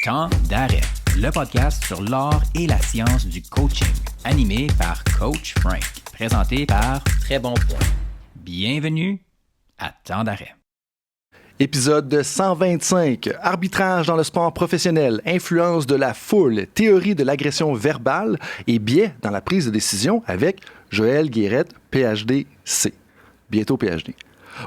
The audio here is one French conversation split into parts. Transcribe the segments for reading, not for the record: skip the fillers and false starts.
Temps d'arrêt, le podcast sur l'art et la science du coaching, animé par Coach Frank, présenté par Très Bon Point. Bienvenue à Temps d'arrêt. Épisode 125, arbitrage dans le sport professionnel, influence de la foule, théorie de l'agression verbale et biais dans la prise de décision avec Joël Guérette, PhD-C. Bientôt PhD.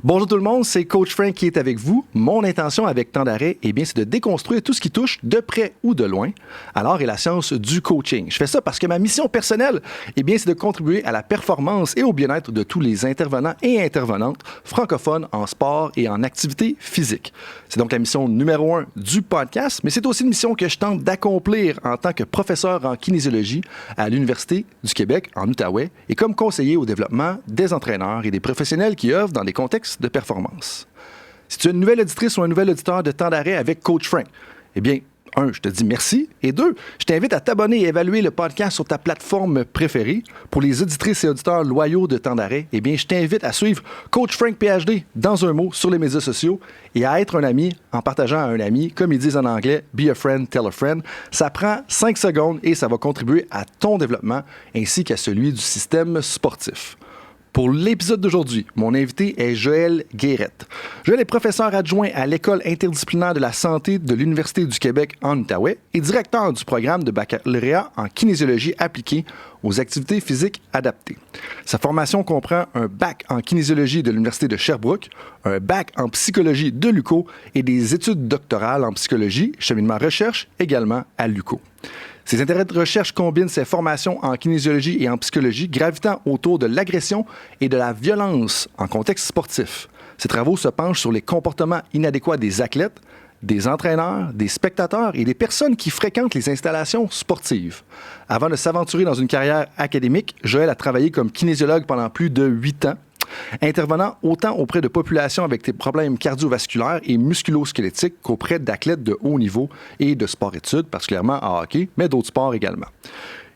Bonjour tout le monde, c'est Coach Frank qui est avec vous. Mon intention avec Temps d'arrêt, c'est de déconstruire tout ce qui touche de près ou de loin à l'art et la science du coaching. Je fais ça parce que ma mission personnelle, c'est de contribuer à la performance et au bien-être de tous les intervenants et intervenantes francophones en sport et en activité physique. C'est donc la mission numéro 1 du podcast, mais c'est aussi une mission que je tente d'accomplir en tant que professeur en kinésiologie à l'Université du Québec en Outaouais et comme conseiller au développement des entraîneurs et des professionnels qui œuvrent dans des contextes de performance. Si tu es une nouvelle auditrice ou un nouvel auditeur de Temps d'arrêt avec Coach Frank, un, je te dis merci. Et deux, je t'invite à t'abonner et évaluer le podcast sur ta plateforme préférée. Pour les auditrices et auditeurs loyaux de Temps d'arrêt, je t'invite à suivre Coach Frank PhD dans un mot sur les médias sociaux et à être un ami en partageant à un ami, comme ils disent en anglais, be a friend, tell a friend. Ça prend 5 secondes et ça va contribuer à ton développement ainsi qu'à celui du système sportif. Pour l'épisode d'aujourd'hui, mon invité est Joël Guérette. Joël est professeur adjoint à l'École interdisciplinaire de la santé de l'Université du Québec en Outaouais et directeur du programme de baccalauréat en kinésiologie appliquée aux activités physiques adaptées. Sa formation comprend un bac en kinésiologie de l'Université de Sherbrooke, un bac en psychologie de l'UQO et des études doctorales en psychologie, cheminement recherche également à l'UQO. Ses intérêts de recherche combinent ses formations en kinésiologie et en psychologie gravitant autour de l'agression et de la violence en contexte sportif. Ses travaux se penchent sur les comportements inadéquats des athlètes, des entraîneurs, des spectateurs et des personnes qui fréquentent les installations sportives. Avant de s'aventurer dans une carrière académique, Joël a travaillé comme kinésiologue pendant plus de 8 ans, intervenant autant auprès de populations avec des problèmes cardiovasculaires et musculo-squelettiques qu'auprès d'athlètes de haut niveau et de sport-études, particulièrement en hockey, mais d'autres sports également.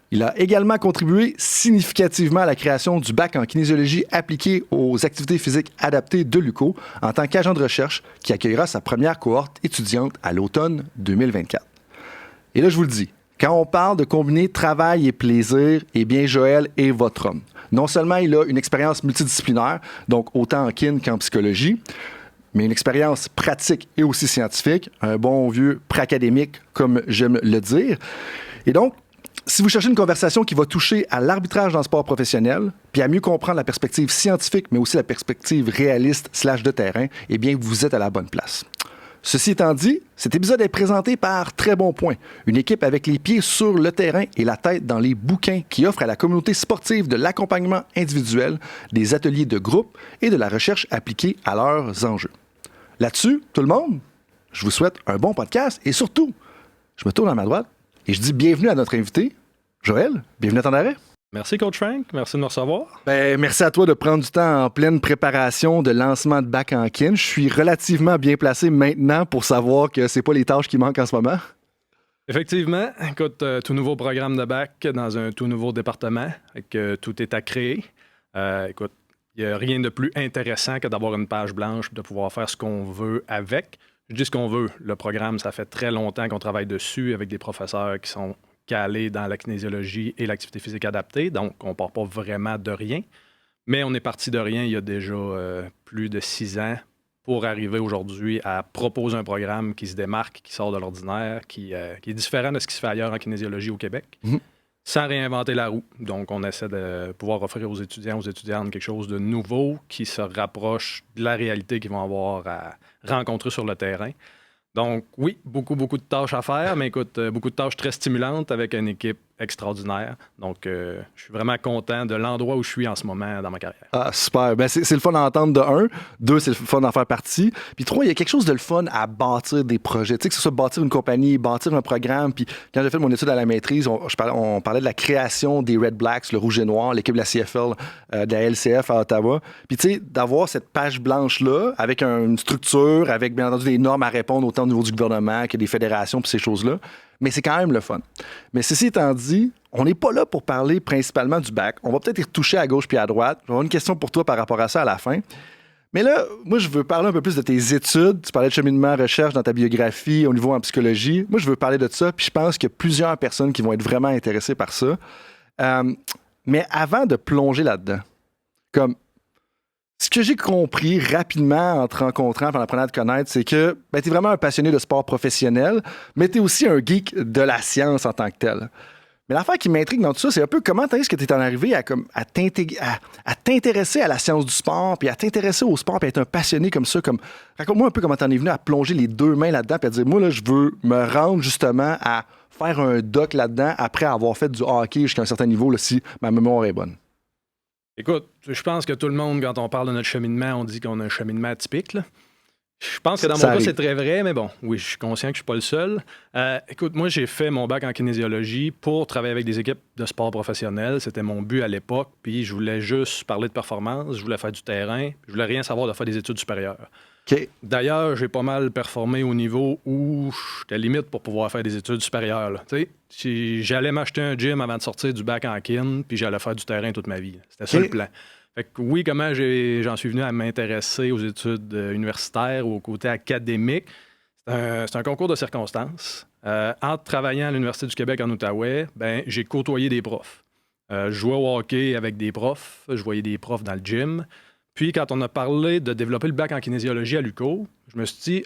Il a également contribué significativement à la création du bac en kinésiologie appliquée aux activités physiques adaptées de l'UQO en tant qu'agent de recherche qui accueillera sa première cohorte étudiante à l'automne 2024. Et là, je vous le dis, quand on parle de combiner travail et plaisir, Joël est votre homme. Non seulement il a une expérience multidisciplinaire, donc autant en kin qu'en psychologie, mais une expérience pratique et aussi scientifique, un bon vieux pré-académique, comme j'aime le dire. Et donc, si vous cherchez une conversation qui va toucher à l'arbitrage dans le sport professionnel, puis à mieux comprendre la perspective scientifique, mais aussi la perspective réaliste / de terrain, vous êtes à la bonne place. Ceci étant dit, cet épisode est présenté par Très Bon Point, une équipe avec les pieds sur le terrain et la tête dans les bouquins qui offre à la communauté sportive de l'accompagnement individuel, des ateliers de groupe et de la recherche appliquée à leurs enjeux. Là-dessus, tout le monde, je vous souhaite un bon podcast et surtout, je me tourne à ma droite et je dis bienvenue à notre invité, Joël. Bienvenue à Temps d'arrêt. Merci, Coach Frank. Merci de me recevoir. Merci à toi de prendre du temps en pleine préparation de lancement de bac en kin. Je suis relativement bien placé maintenant pour savoir que c'est pas les tâches qui manquent en ce moment. Effectivement. Écoute, tout nouveau programme de bac dans un tout nouveau département. Tout est à créer. Écoute, il n'y a rien de plus intéressant que d'avoir une page blanche et de pouvoir faire ce qu'on veut avec. Je dis ce qu'on veut. Le programme, ça fait très longtemps qu'on travaille dessus avec des professeurs qui sont calés dans la kinésiologie et l'activité physique adaptée, donc on ne part pas vraiment de rien. Mais on est parti de rien il y a déjà plus de 6 ans pour arriver aujourd'hui à proposer un programme qui se démarque, qui sort de l'ordinaire, qui est différent de ce qui se fait ailleurs en kinésiologie au Québec, sans réinventer la roue. Donc on essaie de pouvoir offrir aux étudiants, aux étudiantes quelque chose de nouveau qui se rapproche de la réalité qu'ils vont avoir à rencontrer sur le terrain. Donc, oui, beaucoup de tâches à faire, mais écoute, beaucoup de tâches très stimulantes avec une équipe extraordinaire. Donc, je suis vraiment content de l'endroit où je suis en ce moment dans ma carrière. Ah, super. C'est le fun d'entendre de 1. 2, c'est le fun d'en faire partie. Puis 3, il y a quelque chose de le fun à bâtir des projets. Tu sais, que ce soit bâtir une compagnie, bâtir un programme. Puis quand j'ai fait mon étude à la maîtrise, on parlait de la création des Red Blacks, le Rouge et Noir, l'équipe de la CFL, de la LCF à Ottawa. Puis tu sais, d'avoir cette page blanche-là, avec une structure, avec bien entendu des normes à répondre autant au niveau du gouvernement que des fédérations puis ces choses-là. Mais c'est quand même le fun. Mais ceci étant dit, on n'est pas là pour parler principalement du bac. On va peut-être y retoucher à gauche puis à droite. J'aurai une question pour toi par rapport à ça à la fin. Mais là, moi, je veux parler un peu plus de tes études. Tu parlais de cheminement, recherche dans ta biographie, au niveau en psychologie. Moi, je veux parler de ça, puis je pense qu'il y a plusieurs personnes qui vont être vraiment intéressées par ça. Mais avant de plonger là-dedans, comme ce que j'ai compris rapidement en te rencontrant, en apprenant à te connaître, c'est que tu es vraiment un passionné de sport professionnel, mais tu es aussi un geek de la science en tant que tel. Mais l'affaire qui m'intrigue dans tout ça, c'est un peu comment est-ce que tu es en arrivé à t'intéresser à la science du sport, puis à t'intéresser au sport, puis à être un passionné comme ça. Raconte-moi un peu comment tu en es venu à plonger les deux mains là-dedans, puis à dire, moi, là, je veux me rendre justement à faire un doc là-dedans après avoir fait du hockey jusqu'à un certain niveau, là, si ma mémoire est bonne. Écoute, je pense que tout le monde, quand on parle de notre cheminement, on dit qu'on a un cheminement atypique, là. Je pense que dans mon cas, c'est très vrai, mais bon, oui, je suis conscient que je ne suis pas le seul. Écoute, moi, j'ai fait mon bac en kinésiologie pour travailler avec des équipes de sport professionnels. C'était mon but à l'époque, puis je voulais juste parler de performance, je voulais faire du terrain, je voulais rien savoir de faire des études supérieures. Okay. D'ailleurs, j'ai pas mal performé au niveau où j'étais limite pour pouvoir faire des études supérieures. Si j'allais m'acheter un gym avant de sortir du bac en kin, puis j'allais faire du terrain toute ma vie. C'était ça le plan. Fait que oui, comment j'en suis venu à m'intéresser aux études universitaires ou au côté académique, c'est un concours de circonstances. En travaillant à l'Université du Québec en Outaouais, j'ai côtoyé des profs. Je jouais au hockey avec des profs, je voyais des profs dans le gym. Puis quand on a parlé de développer le bac en kinésiologie à l'UQO, je me suis dit,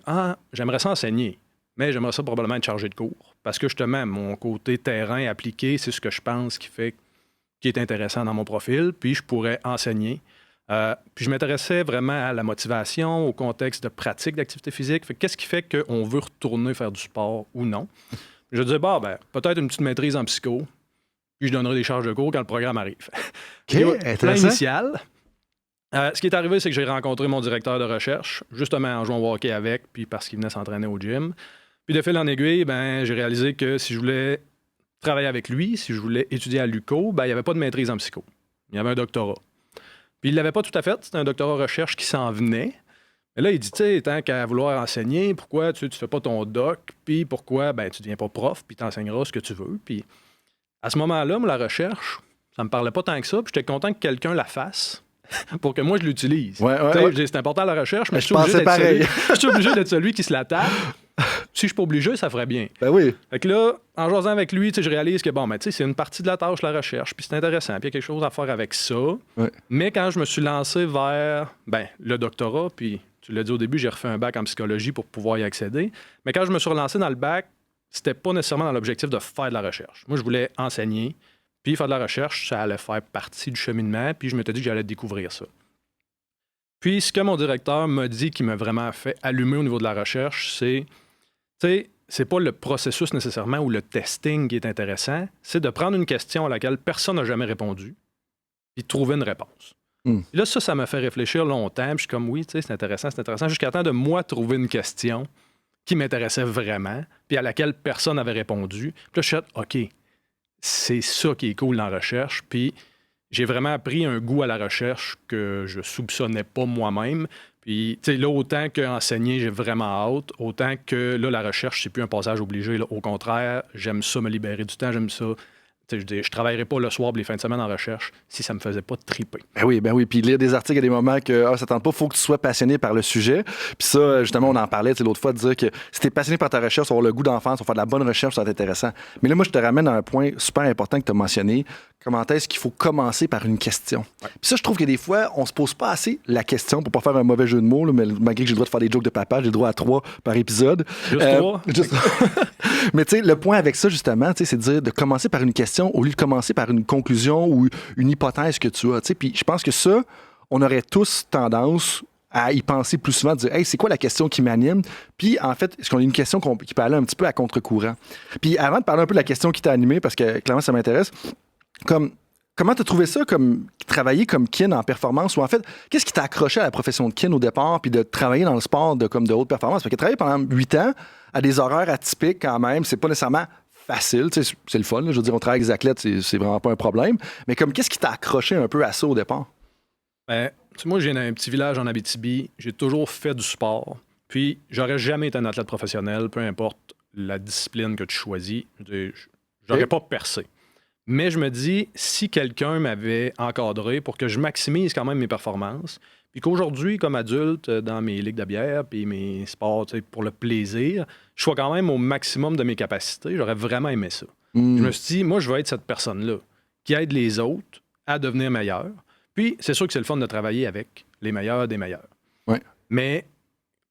j'aimerais ça enseigner, mais j'aimerais ça probablement être chargé de cours. Parce que justement, mon côté terrain appliqué, c'est ce que je pense qui est intéressant dans mon profil, puis je pourrais enseigner. Puis je m'intéressais vraiment à la motivation, au contexte de pratique d'activité physique. Qu'est-ce qui fait qu'on veut retourner faire du sport ou non? Je disais, peut-être une petite maîtrise en psycho, puis je donnerai des charges de cours quand le programme arrive. Plan initial. Ce qui est arrivé, c'est que j'ai rencontré mon directeur de recherche, justement en jouant au hockey avec, puis parce qu'il venait s'entraîner au gym. Puis de fil en aiguille, j'ai réalisé que si je voulais travailler avec lui, si je voulais étudier à l'UQO, il n'y avait pas de maîtrise en psycho. Il y avait un doctorat. Puis il ne l'avait pas tout à fait. C'était un doctorat recherche qui s'en venait. Mais là, il dit, tu sais, tant qu'à vouloir enseigner, pourquoi tu ne fais pas ton doc? Puis pourquoi tu ne deviens pas prof, puis tu enseigneras ce que tu veux? Puis à ce moment-là, moi, la recherche, ça ne me parlait pas tant que ça. Puis j'étais content que quelqu'un la fasse pour que moi, je l'utilise. Ouais. C'est important la recherche, mais je suis obligé d'être celui qui se la tape. Si je suis pas obligé, ça ferait bien. Ben oui. Fait que là, en jasant avec lui, je réalise que c'est une partie de la tâche, la recherche, puis c'est intéressant, puis il y a quelque chose à faire avec ça. Ouais. Mais quand je me suis lancé vers le doctorat, puis tu l'as dit au début, j'ai refait un bac en psychologie pour pouvoir y accéder. Mais quand je me suis relancé dans le bac, c'était pas nécessairement dans l'objectif de faire de la recherche. Moi, je voulais enseigner, puis faire de la recherche, ça allait faire partie du cheminement, puis je m'étais dit que j'allais découvrir ça. Puis ce que mon directeur m'a dit qui m'a vraiment fait allumer au niveau de la recherche, c'est pas le processus nécessairement ou le testing qui est intéressant, c'est de prendre une question à laquelle personne n'a jamais répondu puis de trouver une réponse. Et là, ça m'a fait réfléchir longtemps. Puis je suis comme, oui, c'est intéressant, jusqu'à temps de moi trouver une question qui m'intéressait vraiment puis à laquelle personne n'avait répondu. Puis là, je suis dit, OK, c'est ça qui est cool dans la recherche. Puis j'ai vraiment appris un goût à la recherche que je soupçonnais pas moi-même. Puis, tu sais, là, autant qu'enseigner, j'ai vraiment hâte, autant que là, la recherche, c'est plus un passage obligé. Là. Au contraire, j'aime ça me libérer du temps, j'aime ça. Tu sais, je ne travaillerais pas le soir ou les fins de semaine en recherche si ça me faisait pas triper. Ben oui. Puis lire des articles à des moments que ça tente pas, il faut que tu sois passionné par le sujet. Puis ça, justement, on en parlait l'autre fois, de dire que si tu es passionné par ta recherche, tu vas avoir le goût d'enfance, tu vas faire de la bonne recherche, ça va être intéressant. Mais là, moi, je te ramène à un point super important que tu as mentionné. Comment est-ce qu'il faut commencer par une question? Ouais. Puis ça, je trouve que des fois, on se pose pas assez la question pour pas faire un mauvais jeu de mots, là, mais malgré que j'ai le droit de faire des jokes de papa, j'ai le droit à 3 par épisode. Juste 3? Mais tu sais, le point avec ça, justement, c'est de dire de commencer par une question au lieu de commencer par une conclusion ou une hypothèse que tu as. Puis je pense que ça, on aurait tous tendance à y penser plus souvent, de dire « Hey, c'est quoi la question qui m'anime? » Puis, en fait, est-ce qu'on a une question qui peut aller un petit peu à contre-courant? Puis, avant de parler un peu de la question qui t'a animé, parce que clairement, ça m'intéresse, comment tu as trouvé ça, comme travailler comme kin en performance? Ou en fait, qu'est-ce qui t'a accroché à la profession de kin au départ, puis de travailler dans le sport de haute performance? Parce que travailler pendant 8 ans à des horaires atypiques quand même, c'est pas nécessairement facile. C'est le fun. Là. Je veux dire, on travaille avec des athlètes, c'est vraiment pas un problème. Mais qu'est-ce qui t'a accroché un peu à ça au départ? Moi, je viens d'un petit village en Abitibi. J'ai toujours fait du sport. Puis, j'aurais jamais été un athlète professionnel, peu importe la discipline que tu choisis. J'aurais pas percé. Mais je me dis, si quelqu'un m'avait encadré pour que je maximise quand même mes performances, Puis qu'aujourd'hui, comme adulte, dans mes ligues de bière puis mes sports pour le plaisir, je sois quand même au maximum de mes capacités. J'aurais vraiment aimé ça. Je me suis dit, moi, je veux être cette personne-là qui aide les autres à devenir meilleurs. Puis, c'est sûr que c'est le fun de travailler avec les meilleurs des meilleurs. Ouais. Mais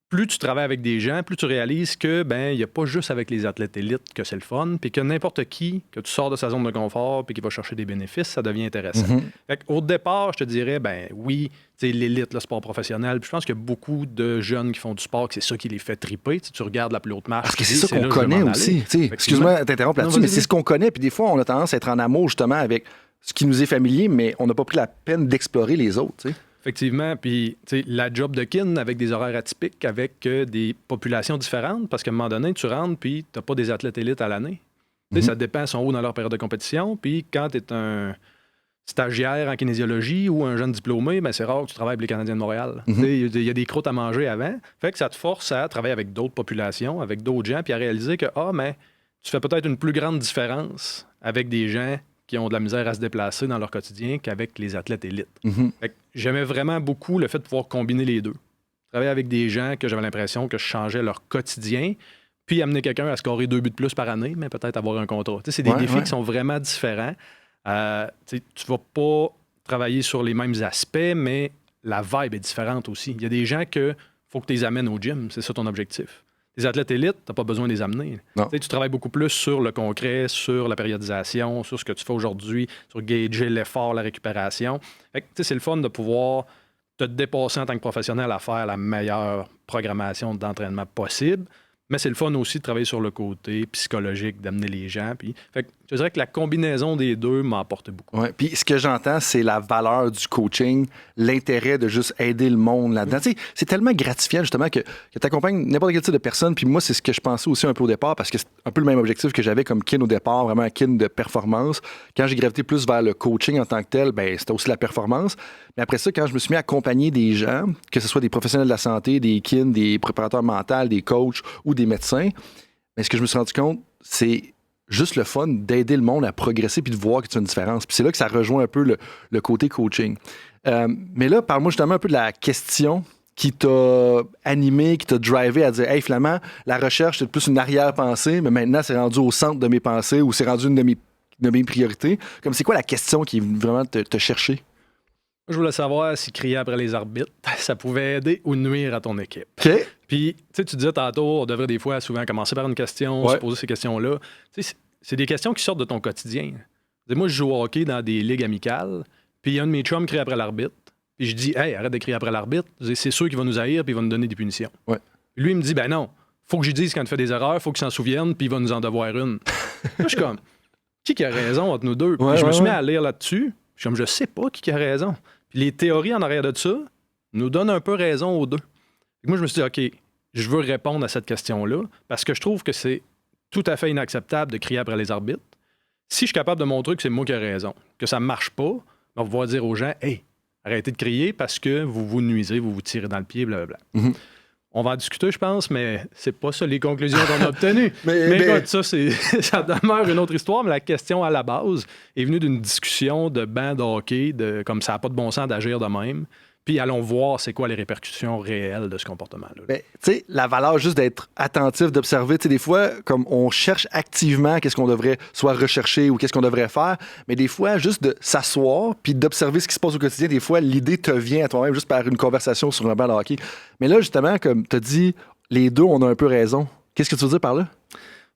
plus tu travailles avec des gens, plus tu réalises que il n'y a pas juste avec les athlètes élites que c'est le fun, puis que n'importe qui, que tu sors de sa zone de confort puis qui va chercher des bénéfices, ça devient intéressant. Fait qu'au départ, je te dirais, oui, l'élite, le sport professionnel, puis je pense qu'il y a beaucoup de jeunes qui font du sport, que c'est ça qui les fait triper. Tu regardes la plus haute marche. Parce que c'est ça qu'on connaît aussi. Excuse-moi de t'interrompre là-dessus, mais c'est ce qu'on connaît, puis des fois, on a tendance à être en amour justement avec ce qui nous est familier, mais on n'a pas pris la peine d'explorer les autres. T'sais. Effectivement, puis la job de kin avec des horaires atypiques, avec des populations différentes, parce qu'à un moment donné, tu rentres, puis tu n'as pas des athlètes élites à l'année. Ça dépend, ils sont où dans leur période de compétition, puis quand tu es un stagiaire en kinésiologie ou un jeune diplômé, c'est rare que tu travailles avec les Canadiens de Montréal. Il y a des croûtes à manger avant, fait que ça te force à travailler avec d'autres populations, avec d'autres gens, puis à réaliser que, tu fais peut-être une plus grande différence avec des gens qui ont de la misère à se déplacer dans leur quotidien qu'avec les athlètes élites. Fait que j'aimais vraiment beaucoup le fait de pouvoir combiner les deux. Travailler avec des gens que j'avais l'impression que je changeais leur quotidien, puis amener quelqu'un à scorer 2 buts de plus par année, mais peut-être avoir un contrat. C'est des défis qui sont vraiment différents. Tu vas pas travailler sur les mêmes aspects, mais la vibe est différente aussi. Il y a des gens que faut que tu les amènes au gym, c'est ça ton objectif. Les athlètes élites, tu n'as pas besoin de les amener. Tu travailles beaucoup plus sur le concret, sur la périodisation, sur ce que tu fais aujourd'hui, sur gager l'effort, la récupération. Fait que, c'est le fun de pouvoir te dépasser en tant que professionnel à faire la meilleure programmation d'entraînement possible. Mais c'est le fun aussi de travailler sur le côté psychologique, d'amener les gens. Puis, fait que, je dirais que la combinaison des deux m'a apporté beaucoup. Ouais, puis ce que j'entends, c'est la valeur du coaching, l'intérêt de juste aider le monde là-dedans. C'est tellement gratifiant, justement, que tu accompagnes n'importe quel type de personne. Puis moi, c'est ce que je pensais aussi un peu au départ, parce que c'est un peu le même objectif que j'avais comme kin au départ, vraiment un kin de performance. Quand j'ai gravité plus vers le coaching en tant que tel, c'était aussi la performance. Mais après ça, quand je me suis mis à accompagner des gens, que ce soit des professionnels de la santé, des kin, des préparateurs mentaux, des coachs ou des médecins, ce que je me suis rendu compte, c'est juste le fun d'aider le monde à progresser puis de voir que tu as une différence. Puis c'est là que ça rejoint un peu le côté coaching. Mais là, parle-moi justement un peu de la question qui t'a animé, qui t'a drivé à dire « Hey, finalement, la recherche, c'est plus une arrière-pensée, mais maintenant, c'est rendu au centre de mes pensées ou c'est rendu une de mes priorités. » Comme c'est quoi la question qui vraiment te chercher? Je voulais savoir si crier après les arbitres, ça pouvait aider ou nuire à ton équipe. OK. Puis, tu disais tantôt, on devrait des fois souvent commencer par une question, se poser ces questions-là. C'est des questions qui sortent de ton quotidien. Moi, je joue au hockey dans des ligues amicales, puis un de mes chums crie après l'arbitre, puis je dis « Hey, arrête de crier après l'arbitre, c'est sûr qu'il va nous haïr, puis il va nous donner des punitions. Ouais. » Lui, il me dit « Ben non, faut que j'y dise quand il fait des erreurs, faut qu'il s'en souvienne, puis il va nous en devoir une. » Là, je suis comme « Qui a raison entre nous deux? » Puis je me suis mis à lire là-dessus, je suis comme « Je sais pas qui a raison. » Puis les théories en arrière de ça nous donnent un peu raison aux deux. Et moi, je me suis dit, OK, je veux répondre à cette question-là parce que je trouve que c'est tout à fait inacceptable de crier après les arbitres. Si je suis capable de montrer que c'est moi qui ai raison, que ça ne marche pas, on va pouvoir dire aux gens, hey, arrêtez de crier parce que vous vous nuisez, vous vous tirez dans le pied, blablabla. On va en discuter, je pense, mais c'est pas ça les conclusions qu'on a obtenues. mais écoute, ça demeure une autre histoire, mais la question à la base est venue d'une discussion de banc de hockey, comme ça n'a pas de bon sens d'agir de même. Puis allons voir c'est quoi les répercussions réelles de ce comportement-là. Tu sais, la valeur juste d'être attentif, d'observer. Tu sais, des fois, comme on cherche activement qu'est-ce qu'on devrait soit rechercher ou qu'est-ce qu'on devrait faire, mais des fois, juste de s'asseoir puis d'observer ce qui se passe au quotidien, des fois, l'idée te vient à toi-même juste par une conversation sur un banc de hockey. Mais là, justement, comme tu as dit, les deux, on a un peu raison. Qu'est-ce que tu veux dire par là?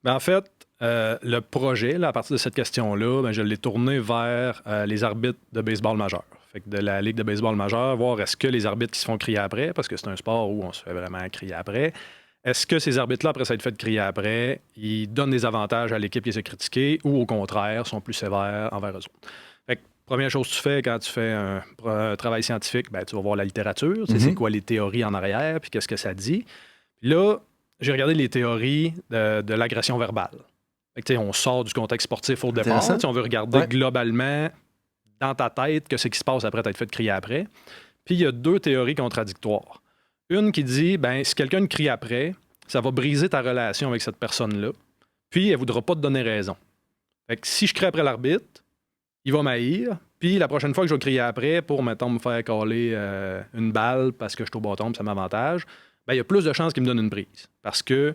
En fait, le projet, là, à partir de cette question-là, je l'ai tourné vers les arbitres de baseball majeur. De la Ligue de baseball majeure, voir est-ce que les arbitres qui se font crier après, parce que c'est un sport où on se fait vraiment crier après, est-ce que ces arbitres-là, après s'être fait crier après, ils donnent des avantages à l'équipe qui s'est critiquée ou au contraire, sont plus sévères envers eux autres? Fait que, première chose que tu fais quand tu fais un travail scientifique, tu vas voir la littérature, c'est quoi les théories en arrière, puis qu'est-ce que ça dit. Puis là, j'ai regardé les théories de l'agression verbale. Fait que, on sort du contexte sportif au départ, on veut regarder globalement dans ta tête que c'est qui se passe après t'être fait crier après. Puis il y a deux théories contradictoires. Une qui dit, si quelqu'un te crie après, ça va briser ta relation avec cette personne-là, puis elle ne voudra pas te donner raison. Fait que si je crie après l'arbitre, il va m'haïr, Puis la prochaine fois que je vais crier après pour, mettons, me faire caler une balle parce que je suis au bâton, puis ça m'avantage, ben, il y a plus de chances qu'il me donne une prise. Parce que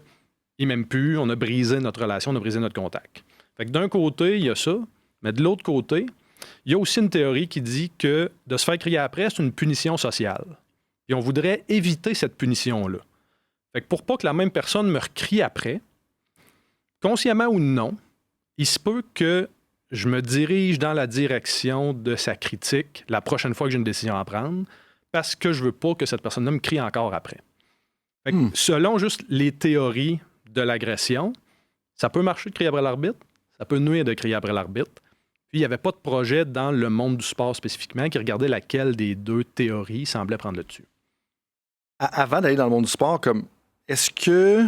il m'aime plus, on a brisé notre relation, on a brisé notre contact. Fait que d'un côté, il y a ça, mais de l'autre côté, il y a aussi une théorie qui dit que de se faire crier après, c'est une punition sociale. Et on voudrait éviter cette punition-là. Fait que pour pas que la même personne me recrie après, consciemment ou non, il se peut que je me dirige dans la direction de sa critique la prochaine fois que j'ai une décision à prendre parce que je veux pas que cette personne-là me crie encore après. Fait que selon juste les théories de l'agression, ça peut marcher de crier après l'arbitre, ça peut nuire de crier après l'arbitre. Puis il n'y avait pas de projet dans le monde du sport spécifiquement qui regardait laquelle des deux théories semblait prendre le dessus. Avant d'aller dans le monde du sport, comme est-ce que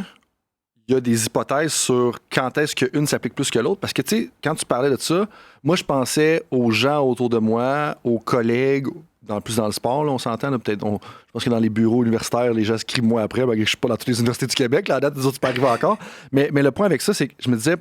il y a des hypothèses sur quand est-ce qu'une s'applique plus que l'autre? Parce que, tu sais, quand tu parlais de ça, moi, je pensais aux gens autour de moi, aux collègues, plus dans le sport, là, on s'entend, là, peut-être, je pense que dans les bureaux universitaires, les gens se crient moi après, ben, je suis pas dans toutes les universités du Québec, là, à date, des autres, c'est pas arrivé encore. Mais le point avec ça, c'est que je me disais,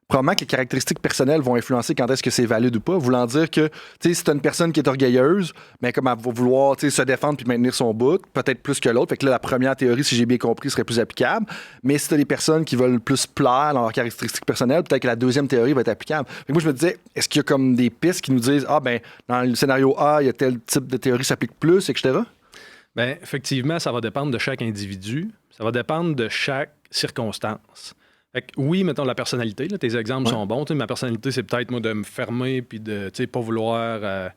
probablement que les caractéristiques personnelles vont influencer quand est-ce que c'est valide ou pas, voulant dire que, tu sais, si t'as une personne qui est orgueilleuse, mais comme elle va vouloir, tu sais, se défendre puis maintenir son bout, peut-être plus que l'autre. Fait que là, la première théorie, si j'ai bien compris, serait plus applicable. Mais si t'as des personnes qui veulent plus plaire dans leurs caractéristiques personnelles, peut-être que la deuxième théorie va être applicable. Fait que moi, je me disais, est-ce qu'il y a comme des pistes qui nous disent, ah, ben, dans le scénario A, il y a tel type de théorie s'applique plus, etc.? Bien, effectivement, ça va dépendre de chaque individu. Ça va dépendre de chaque circonstance. Fait que oui, mettons la personnalité, là, tes exemples sont bons. Ma personnalité, c'est peut-être moi de me fermer puis de pas vouloir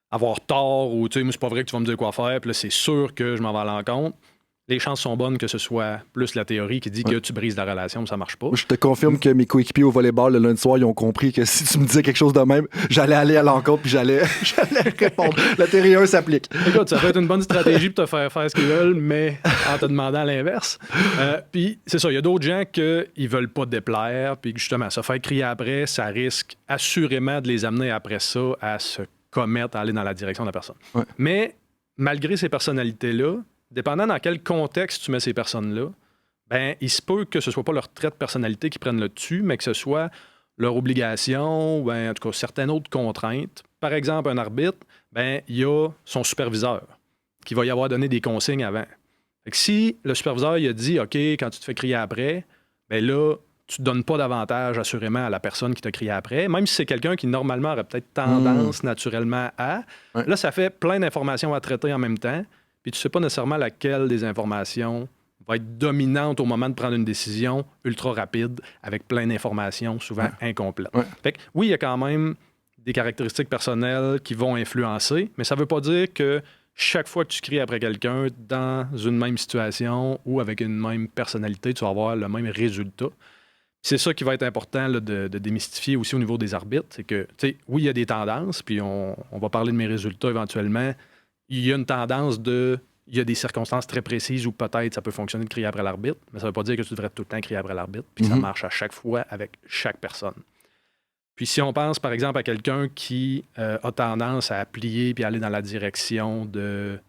avoir tort ou moi, c'est pas vrai que tu vas me dire quoi faire. Puis là, c'est sûr que je m'en vais à l'encontre. Les chances sont bonnes que ce soit plus la théorie qui dit que tu brises la relation, mais ça marche pas. Je te confirme que mes coéquipiers au volleyball le lundi soir, ils ont compris que si tu me disais quelque chose de même, j'allais aller à l'encontre puis j'allais répondre. La théorie 1 s'applique. Écoute, ça peut être une bonne stratégie pour te faire faire ce qu'ils veulent, mais en te demandant l'inverse. Puis c'est ça, il y a d'autres gens qui veulent pas déplaire, puis justement, se faire crier après, ça risque assurément de les amener après ça à se commettre, à aller dans la direction de la personne. Ouais. Mais malgré ces personnalités-là, dépendant dans quel contexte tu mets ces personnes-là, ben il se peut que ce soit pas leur trait de personnalité qui prennent le dessus, mais que ce soit leur obligation ou en tout cas certaines autres contraintes. Par exemple, un arbitre, ben il y a son superviseur qui va y avoir donné des consignes avant. Fait que si le superviseur il a dit « OK, quand tu te fais crier après, ben là, tu ne donnes pas d'avantage assurément à la personne qui t'a crié après, même si c'est quelqu'un qui normalement aurait peut-être tendance naturellement à. Ouais. Là, ça fait plein d'informations à traiter en même temps. Puis tu ne sais pas nécessairement laquelle des informations va être dominante au moment de prendre une décision ultra rapide avec plein d'informations souvent incomplètes. Ouais. Fait que oui, il y a quand même des caractéristiques personnelles qui vont influencer, mais ça ne veut pas dire que chaque fois que tu cries après quelqu'un dans une même situation ou avec une même personnalité, tu vas avoir le même résultat. C'est ça qui va être important là, de démystifier aussi au niveau des arbitres. C'est que, tu sais, oui, il y a des tendances, puis on va parler de mes résultats éventuellement. Il y a une tendance il y a des circonstances très précises où peut-être ça peut fonctionner de crier après l'arbitre, mais ça ne veut pas dire que tu devrais tout le temps crier après l'arbitre, puis ça marche à chaque fois avec chaque personne. Puis si on pense par exemple à quelqu'un qui a tendance à plier puis aller dans la direction de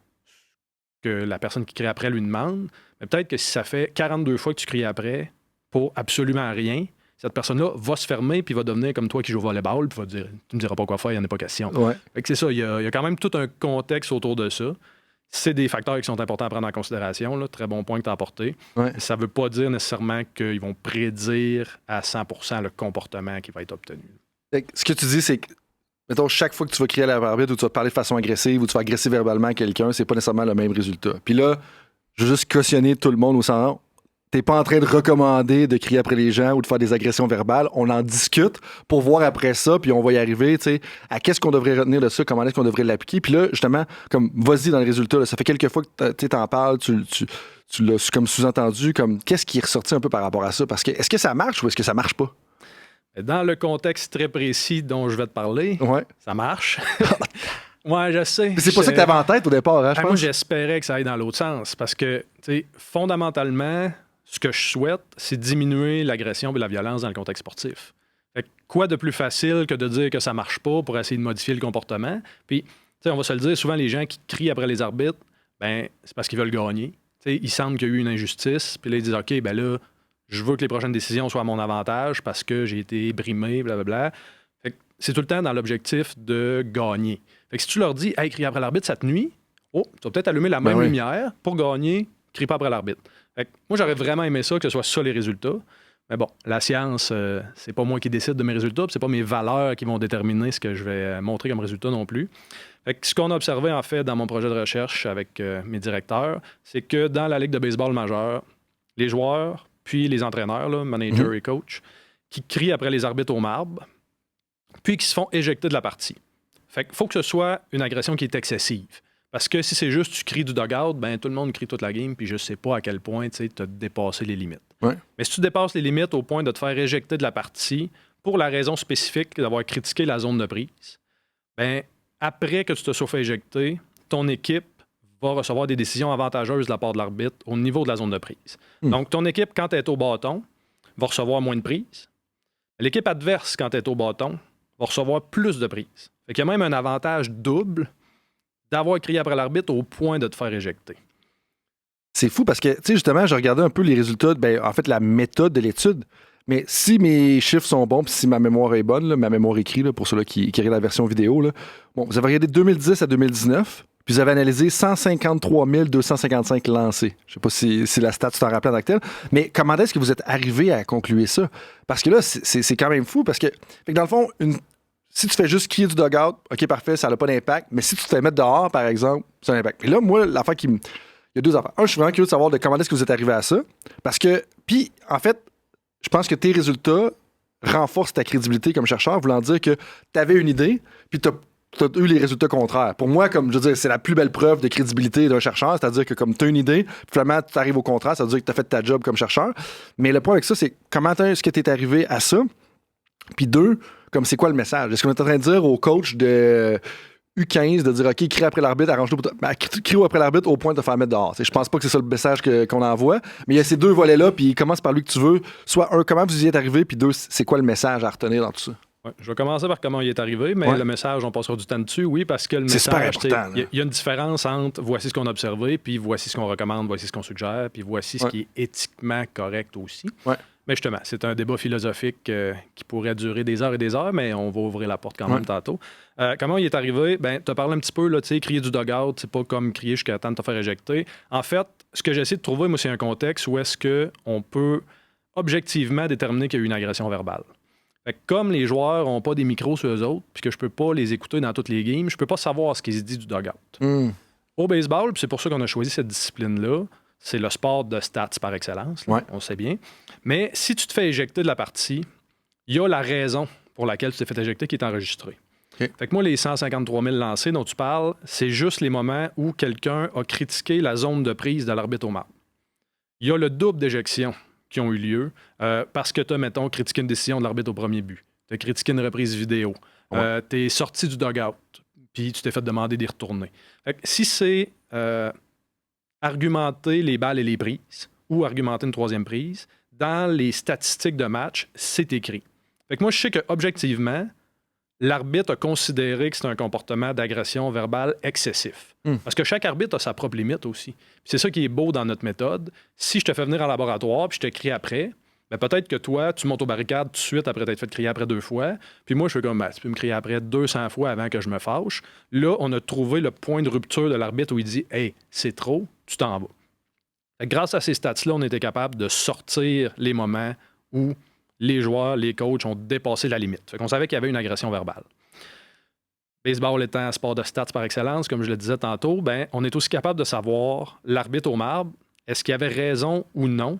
que la personne qui crie après lui demande, mais peut-être que si ça fait 42 fois que tu cries après pour absolument rien, cette personne-là va se fermer puis va devenir comme toi qui joue au volleyball puis va dire « Tu me diras pas quoi faire, il n'y en a pas question. Ouais. » Fait que c'est ça, il y a quand même tout un contexte autour de ça. C'est des facteurs qui sont importants à prendre en considération. Là. Très bon point que tu as apporté. Ouais. Ça ne veut pas dire nécessairement qu'ils vont prédire à 100% le comportement qui va être obtenu. Ce que tu dis, c'est que, mettons, chaque fois que tu vas crier à l'arbitre ou tu vas parler de façon agressive ou tu vas agresser verbalement quelqu'un, c'est pas nécessairement le même résultat. Puis là, je veux juste cautionner tout le monde au sens. T'es pas en train de recommander de crier après les gens ou de faire des agressions verbales. On en discute pour voir après ça, puis on va y arriver, tu sais, à qu'est-ce qu'on devrait retenir de ça, comment est-ce qu'on devrait l'appliquer. Puis là, justement, comme vas-y dans les résultats, là, ça fait quelques fois que tu t'en parles, tu l'as comme sous-entendu, comme qu'est-ce qui est ressorti un peu par rapport à ça? Parce que est-ce que ça marche ou est-ce que ça marche pas? Dans le contexte très précis dont je vais te parler, ça marche. Ouais, je sais. Mais c'est pas ça que t'avais en tête au départ, hein, je pense. Moi, j'espérais que ça aille dans l'autre sens parce que, tu sais, fondamentalement, ce que je souhaite, c'est diminuer l'agression et la violence dans le contexte sportif. Fait que quoi de plus facile que de dire que ça marche pas pour essayer de modifier le comportement? Puis, tu sais, on va se le dire, souvent les gens qui crient après les arbitres, ben c'est parce qu'ils veulent gagner. Tu sais, il semble qu'il y a eu une injustice, puis là, ils disent « OK, ben là, je veux que les prochaines décisions soient à mon avantage parce que j'ai été brimé, blablabla. » Fait que c'est tout le temps dans l'objectif de gagner. Fait que si tu leur dis, hey, crie après l'arbitre, ça te nuit, tu vas peut-être allumer la même lumière pour gagner, crie pas après l'arbitre. Fait que moi, j'aurais vraiment aimé ça, que ce soit ça les résultats. Mais bon, la science, c'est pas moi qui décide de mes résultats, puis c'est pas mes valeurs qui vont déterminer ce que je vais montrer comme résultat non plus. Fait que ce qu'on a observé, en fait, dans mon projet de recherche avec mes directeurs, c'est que dans la Ligue de baseball majeure, les joueurs, puis les entraîneurs, là, managers et coachs, qui crient après les arbitres au marbre, puis qui se font éjecter de la partie. Fait qu'il faut que ce soit une agression qui est excessive. Parce que si c'est juste tu cries du dugout, ben tout le monde crie toute la game, puis je sais pas à quel point tu as dépassé les limites. Ouais. Mais si tu dépasses les limites au point de te faire éjecter de la partie pour la raison spécifique d'avoir critiqué la zone de prise, ben après que tu te sois fait éjecter, ton équipe va recevoir des décisions avantageuses de la part de l'arbitre au niveau de la zone de prise. Donc ton équipe, quand elle est au bâton, va recevoir moins de prises. L'équipe adverse, quand elle est au bâton, va recevoir plus de prises. Fait qu'il y a même un avantage double d'avoir crié après l'arbitre au point de te faire éjecter. C'est fou parce que, tu sais, justement, je regardais un peu les résultats, en fait, la méthode de l'étude. Mais si mes chiffres sont bons, puis si ma mémoire est bonne, là, ma mémoire écrite, là, pour ceux-là qui regardent la version vidéo, là, bon, vous avez regardé 2010 à 2019, puis vous avez analysé 153 255 lancés. Je sais pas si la stat, tu t'en rappelles en tant que tel, mais comment est-ce que vous êtes arrivé à conclure ça? Parce que là, c'est quand même fou, parce que dans le fond, si tu fais juste crier du dugout, OK, parfait, ça n'a pas d'impact. Mais si tu te fais mettre dehors, par exemple, ça a un impact. Et là, moi, l'affaire il y a deux affaires. Un, je suis vraiment curieux de savoir de comment est-ce que vous êtes arrivé à ça. Parce que, puis, en fait, je pense que tes résultats renforcent ta crédibilité comme chercheur, voulant dire que tu avais une idée, puis tu as eu les résultats contraires. Pour moi, comme je veux dire, c'est la plus belle preuve de crédibilité d'un chercheur, c'est-à-dire que comme tu as une idée, puis finalement, tu arrives au contraire, ça veut dire que tu as fait ta job comme chercheur. Mais le point avec ça, c'est comment est-ce que tu es arrivé à ça? Puis deux, comme c'est quoi le message? Est-ce qu'on est en train de dire au coach de U15 de dire OK, crie après l'arbitre, arrange-toi pour crie après l'arbitre au point de te faire mettre dehors. Je pense pas que c'est ça le message qu'on envoie, mais il y a ces deux volets-là, puis commence par lui que tu veux. Soit un, comment vous y êtes arrivé, puis deux, c'est quoi le message à retenir dans tout ça? Ouais, je vais commencer par comment il est arrivé, mais le message, on passera du temps dessus, oui, parce que le message, il y a une différence entre voici ce qu'on a observé, puis voici ce qu'on recommande, voici ce qu'on suggère, puis voici ce qui est éthiquement correct aussi. Ouais. Mais justement, c'est un débat philosophique qui pourrait durer des heures et des heures, mais on va ouvrir la porte quand même tantôt. Comment il est arrivé? Ben, tu as parlé un petit peu, là, tu sais, crier du dugout, c'est pas comme crier jusqu'à temps de te faire éjecter. En fait, ce que j'essaie de trouver, moi, c'est un contexte où est-ce qu'on peut objectivement déterminer qu'il y a eu une agression verbale. Fait que comme les joueurs n'ont pas des micros sur eux autres, puis que je peux pas les écouter dans toutes les games, je peux pas savoir ce qu'ils se disent du dugout. Au baseball, puis c'est pour ça qu'on a choisi cette discipline-là, c'est le sport de stats par excellence, là, on le sait bien. Mais si tu te fais éjecter de la partie, il y a la raison pour laquelle tu t'es fait éjecter qui est enregistrée. Okay. Fait que moi, les 153 000 lancés dont tu parles, c'est juste les moments où quelqu'un a critiqué la zone de prise de l'arbitre au marbre. Il y a le double d'éjections qui ont eu lieu parce que tu as, mettons, critiqué une décision de l'arbitre au premier but. Tu as critiqué une reprise vidéo. Tu es sorti du dugout, puis tu t'es fait demander d'y retourner. Fait que si c'est argumenter les balles et les prises ou argumenter une troisième prise, dans les statistiques de match, c'est écrit. Fait que moi, je sais qu'objectivement, l'arbitre a considéré que c'est un comportement d'agression verbale excessif. Parce que chaque arbitre a sa propre limite aussi. Puis c'est ça qui est beau dans notre méthode. Si je te fais venir en laboratoire puis je te crie après, ben peut-être que toi, tu montes aux barricades tout de suite après t'être fait crier après 2 fois. Puis moi, je fais comme, tu peux me crier après 200 fois avant que je me fâche. Là, on a trouvé le point de rupture de l'arbitre où il dit « Hey, c'est trop, tu t'en vas ». Grâce à ces stats-là, on était capable de sortir les moments où les joueurs, les coachs ont dépassé la limite. Fait qu'on savait qu'il y avait une agression verbale. Baseball étant un sport de stats par excellence, comme je le disais tantôt, ben, on est aussi capable de savoir l'arbitre au marbre, est-ce qu'il avait raison ou non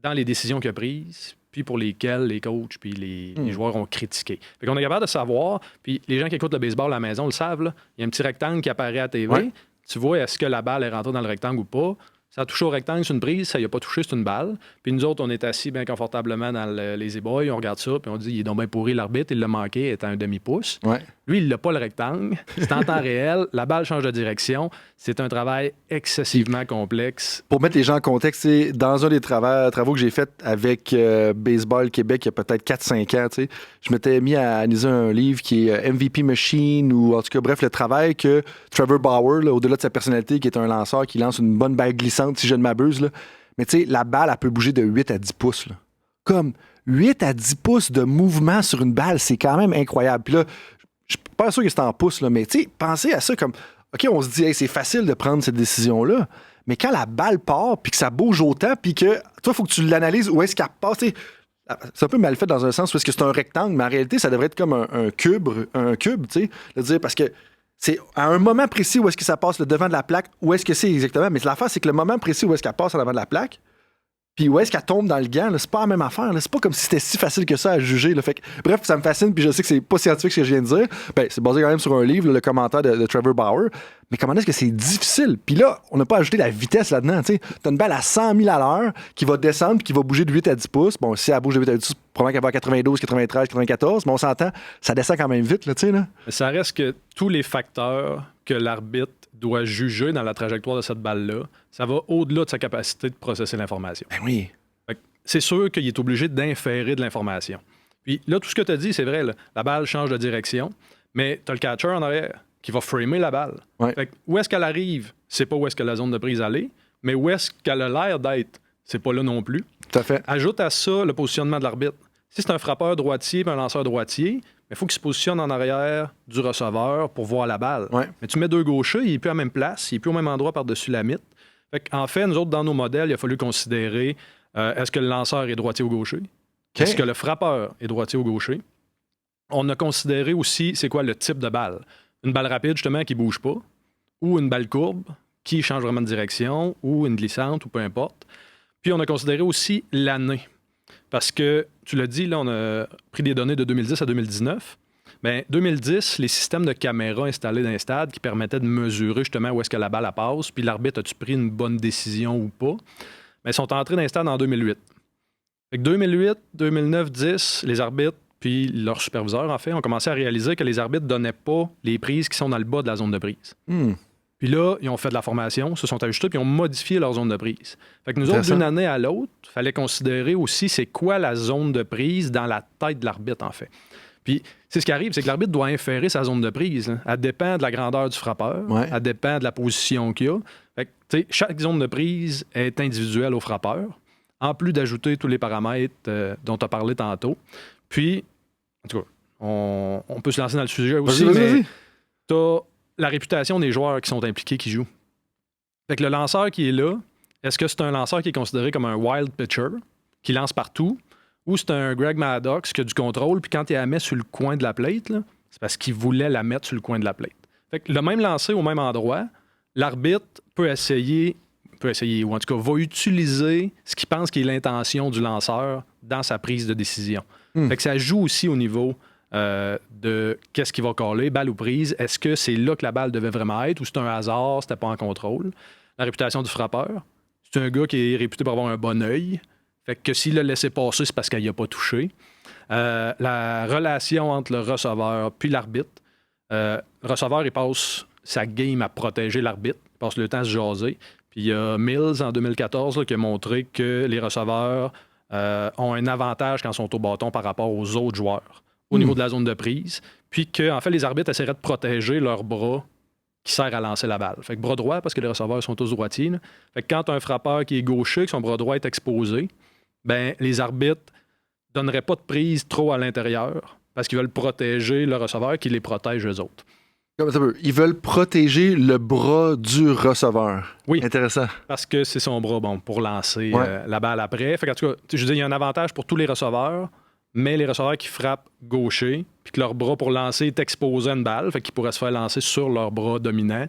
dans les décisions qu'il a prises, puis pour lesquelles les coachs puis les joueurs ont critiqué. Fait qu'on est capable de savoir, puis les gens qui écoutent le baseball à la maison le savent, là, il y a un petit rectangle qui apparaît à la TV, tu vois est-ce que la balle est rentrée dans le rectangle ou pas. Ça a touché au rectangle, c'est une prise, ça y a pas touché, c'est une balle. Puis nous autres, on est assis bien confortablement dans les éboils, on regarde ça, puis on dit, il est donc bien pourri l'arbitre, il l'a manqué, étant un demi-pouce. Lui, il n'a pas le rectangle, c'est en temps réel, la balle change de direction. C'est un travail excessivement complexe. Pour mettre les gens en contexte, c'est dans un des travaux que j'ai fait avec Baseball Québec il y a peut-être 4-5 ans, tu sais, je m'étais mis à analyser un livre qui est MVP Machine, ou en tout cas, bref, le travail que Trevor Bauer, là, au-delà de sa personnalité, qui est un lanceur qui lance une bonne balle glissante, si je ne m'abuse, là. Mais tu sais, la balle, elle peut bouger de 8 à 10 pouces. Là. Comme 8 à 10 pouces de mouvement sur une balle, c'est quand même incroyable. Puis là, je suis pas sûr que c'est en pouces, là, mais tu sais, pensez à ça comme, OK, on se dit, hey, c'est facile de prendre cette décision-là, mais quand la balle part, puis que ça bouge autant, puis que, toi, il faut que tu l'analyses où est-ce qu'elle passe, tu sais, c'est un peu mal fait dans un sens où est-ce que c'est un rectangle, mais en réalité, ça devrait être comme un cube, tu sais, de dire, parce que c'est à un moment précis où est-ce que ça passe le devant de la plaque, où est-ce que c'est exactement, mais l'affaire, c'est que le moment précis où est-ce qu'elle passe en avant de la plaque, puis où est-ce qu'elle tombe dans le gant, là, c'est pas la même affaire. Là. C'est pas comme si c'était si facile que ça à juger. Là. Fait que, bref, ça me fascine, puis je sais que c'est pas scientifique ce que je viens de dire. Ben, c'est basé quand même sur un livre, là, le commentaire de Trevor Bauer. Mais comment est-ce que c'est difficile? Puis là, on n'a pas ajouté la vitesse là-dedans. T'as une balle à 100 000 à l'heure qui va descendre puis qui va bouger de 8 à 10 pouces. Bon, si elle bouge de 8 à 10 pouces, probablement qu'elle va à 92, 93, 94, mais on s'entend, ça descend quand même vite. Là, là. Mais ça reste que tous les facteurs que l'arbitre doit juger dans la trajectoire de cette balle-là, ça va au-delà de sa capacité de processer l'information. Ben oui. C'est sûr qu'il est obligé d'inférer de l'information. Puis là, tout ce que tu as dit, c'est vrai. Là, la balle change de direction, mais tu as le catcher en arrière qui va framer la balle. Ouais. Fait que où est-ce qu'elle arrive? C'est pas où est-ce que la zone de prise allait, mais où est-ce qu'elle a l'air d'être? C'est pas là non plus. Tout à fait. Ajoute à ça le positionnement de l'arbitre. Si c'est un frappeur droitier et un lanceur droitier, il faut qu'il se positionne en arrière du receveur pour voir la balle. Ouais. Mais tu mets deux gauchers, il n'est plus à la même place, il n'est plus au même endroit par-dessus la mythe. En fait, nous autres, dans nos modèles, il a fallu considérer est-ce que le lanceur est droitier ou gaucher? Okay. Est-ce que le frappeur est droitier ou gaucher? On a considéré aussi c'est quoi le type de balle. Une balle rapide, justement, qui ne bouge pas, ou une balle courbe qui change vraiment de direction, ou une glissante, ou peu importe. Puis on a considéré aussi l'année. Parce que, tu l'as dit, là, on a pris des données de 2010 à 2019. Bien, 2010, les systèmes de caméras installés dans les stades qui permettaient de mesurer justement où est-ce que la balle passe, puis l'arbitre a-tu pris une bonne décision ou pas, bien, ils sont entrés dans les stades en 2008. Fait que 2008, 2009, 10, les arbitres puis leurs superviseurs, en fait, ont commencé à réaliser que les arbitres ne donnaient pas les prises qui sont dans le bas de la zone de prise. Puis là, ils ont fait de la formation, se sont ajustés, puis ils ont modifié leur zone de prise. Fait que nous autres, d'une année à l'autre, il fallait considérer aussi c'est quoi la zone de prise dans la tête de l'arbitre, en fait. Puis, c'est ce qui arrive, c'est que l'arbitre doit inférer sa zone de prise. Là. Elle dépend de la grandeur du frappeur, elle dépend de la position qu'il a. Fait que, tu sais, chaque zone de prise est individuelle au frappeur, en plus d'ajouter tous les paramètres dont tu as parlé tantôt. Puis, en tout cas, on peut se lancer dans le sujet aussi, mais tu as la réputation des joueurs qui sont impliqués, qui jouent. Fait que le lanceur qui est là, est-ce que c'est un lanceur qui est considéré comme un wild pitcher, qui lance partout, ou c'est un Greg Maddox qui a du contrôle, puis quand il la met sur le coin de la plate, là, c'est parce qu'il voulait la mettre sur le coin de la plate. Fait que le même lancer au même endroit, l'arbitre peut essayer, ou en tout cas va utiliser ce qu'il pense qui est l'intention du lanceur dans sa prise de décision. Fait que ça joue aussi au niveau de qu'est-ce qu'il va caller, balle ou prise. Est-ce que c'est là que la balle devait vraiment être ou c'est un hasard, c'était pas en contrôle? La réputation du frappeur. C'est un gars qui est réputé pour avoir un bon œil. Fait que s'il l'a laissé passer, c'est parce qu'il n'y a pas touché. La relation entre le receveur puis l'arbitre. Le receveur, il passe sa game à protéger l'arbitre. Il passe le temps à se jaser. Puis il y a Mills, en 2014, là, qui a montré que les receveurs ont un avantage quand ils sont au bâton par rapport aux autres joueurs au niveau de la zone de prise. Puis que, en fait, les arbitres essaieraient de protéger leur bras qui sert à lancer la balle. Fait que bras droit, parce que les receveurs sont tous droitiers. Là. Fait que quand tu as un frappeur qui est gaucher, que son bras droit est exposé, ben les arbitres ne donneraient pas de prise trop à l'intérieur parce qu'ils veulent protéger le receveur qui les protège eux autres. Ils veulent protéger le bras du receveur. Oui. Intéressant. Parce que c'est son bras pour lancer la balle après. Fait qu'en tout cas, je veux dire, il y a un avantage pour tous les receveurs, mais les receveurs qui frappent gaucher, puis que leur bras pour lancer est exposé à une balle, fait qu'ils pourraient se faire lancer sur leur bras dominant,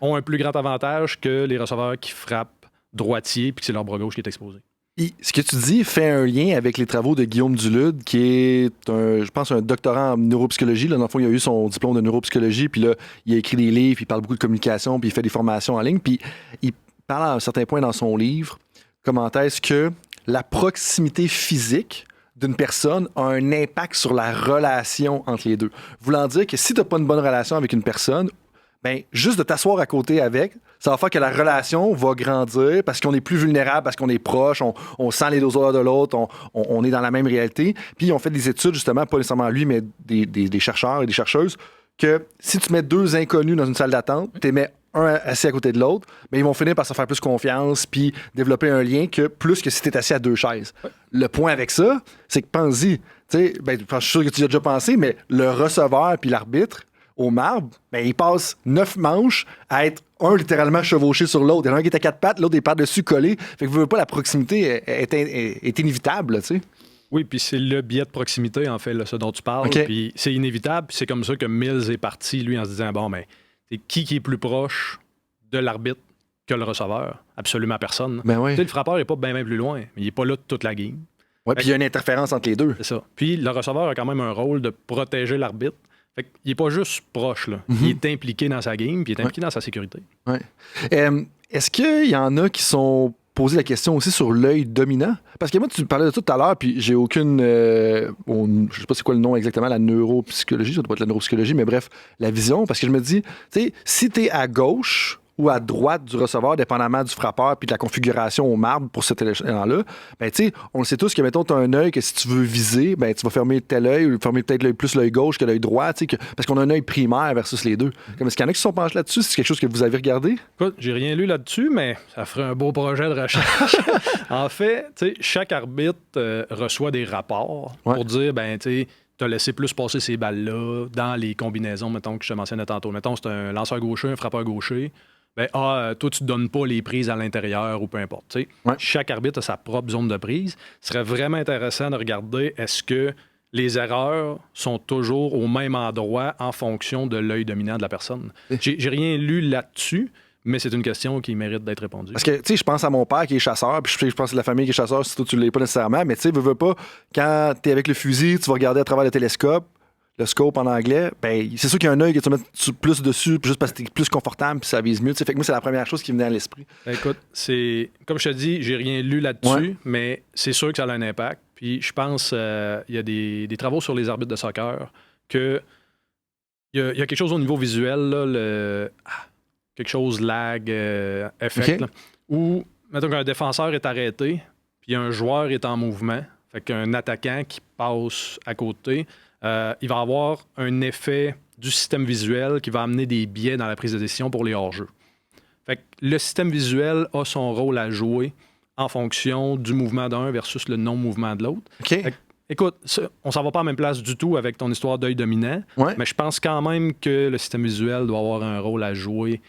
ont un plus grand avantage que les receveurs qui frappent droitier, puis que c'est leur bras gauche qui est exposé. Et ce que tu dis fait un lien avec les travaux de Guillaume Dulude, qui est, je pense, un doctorant en neuropsychologie. Là, dans le fond, il a eu son diplôme de neuropsychologie, puis là, il a écrit des livres, puis il parle beaucoup de communication, puis il fait des formations en ligne. Puis il parle à un certain point dans son livre comment est-ce que la proximité physique d'une personne a un impact sur la relation entre les deux. Voulant dire que si tu n'as pas une bonne relation avec une personne, ben, juste de t'asseoir à côté avec, ça va faire que la relation va grandir parce qu'on est plus vulnérable, parce qu'on est proche, on sent les odeurs de l'autre, on est dans la même réalité. Puis on fait des études, justement, pas nécessairement lui, mais des chercheurs et des chercheuses, que si tu mets deux inconnus dans une salle d'attente, tu mets un assis à côté de l'autre, mais ils vont finir par se faire plus confiance puis développer un lien que plus que si tu es assis à 2 chaises. Ouais. Le point avec ça, c'est que pense-y, je suis sûr que tu y as déjà pensé, mais le receveur puis l'arbitre, au marbre, ils passent 9 manches à être un littéralement chevauché sur l'autre. Il y en a un qui est à 4 pattes, l'autre est par-dessus collé. Fait que vous voulez pas, la proximité est inévitable, tu sais. Oui, puis c'est le biais de proximité, en fait, là, ce dont tu parles. Okay. Puis c'est inévitable, puis c'est comme ça que Mills est parti, lui, en se disant, bon, c'est qui est plus proche de l'arbitre que le receveur? Absolument personne. Oui. Le frappeur n'est pas bien plus loin, mais il n'est pas là toute la game. Oui, puis il y a une interférence entre les deux. C'est ça. Puis le receveur a quand même un rôle de protéger l'arbitre. Fait qu'il n'est pas juste proche, là. Il est impliqué dans sa game, puis il est impliqué dans sa sécurité. Ouais. Est-ce qu'il y en a qui sont posés la question aussi sur l'œil dominant? Parce que moi, tu parlais de ça tout à l'heure, puis j'ai aucune... je sais pas c'est quoi le nom exactement, la neuropsychologie, ça doit pas être la neuropsychologie, mais bref, la vision, parce que je me dis, tu sais, si t'es à gauche ou à droite du receveur, dépendamment du frappeur puis de la configuration au marbre pour cet élément-là, tu sais, on le sait tous que, mettons, tu as un œil que si tu veux viser, tu vas fermer tel œil ou fermer peut-être plus l'œil gauche que l'œil droit, tu sais, parce qu'on a un œil primaire versus les deux. Est-ce qu'il y en a qui se sont penchés là-dessus? C'est quelque chose que vous avez regardé? Écoute, j'ai rien lu là-dessus, mais ça ferait un beau projet de recherche. En fait, tu sais, chaque arbitre reçoit des rapports pour dire, tu sais, t'as laissé plus passer ces balles-là dans les combinaisons, mettons, que je te mentionnais tantôt. Mettons, c'est un lanceur gaucher, un frappeur gaucher. Toi, tu ne donnes pas les prises à l'intérieur ou peu importe. Chaque arbitre a sa propre zone de prise. Ce serait vraiment intéressant de regarder est-ce que les erreurs sont toujours au même endroit en fonction de l'œil dominant de la personne. J'ai rien lu là-dessus, mais c'est une question qui mérite d'être répondue. Parce que, tu sais, je pense à mon père qui est chasseur, puis je pense à la famille qui est chasseur, si toi, tu ne l'es pas nécessairement, mais tu sais, veux pas, quand tu es avec le fusil, tu vas regarder à travers le télescope, le scope en anglais, c'est sûr qu'il y a un œil que tu vas mettre plus dessus, juste parce que t'es plus confortable puis ça vise mieux. Fait que moi, c'est la première chose qui me venait à l'esprit. Écoute, c'est comme je te dis, j'ai rien lu là-dessus, mais c'est sûr que ça a un impact. Puis je pense il y a des travaux sur les arbitres de soccer que il y a quelque chose au niveau visuel, là, quelque chose lag, effect, là, où, mettons qu'un défenseur est arrêté, puis un joueur est en mouvement, fait qu'un attaquant qui passe à côté, il va avoir un effet du système visuel qui va amener des biais dans la prise de décision pour les hors-jeux. Fait que le système visuel a son rôle à jouer en fonction du mouvement d'un versus le non-mouvement de l'autre. Okay. Fait que, écoute, on s'en va pas à la même place du tout avec ton histoire d'œil dominant, mais je pense quand même que le système visuel doit avoir un rôle à jouer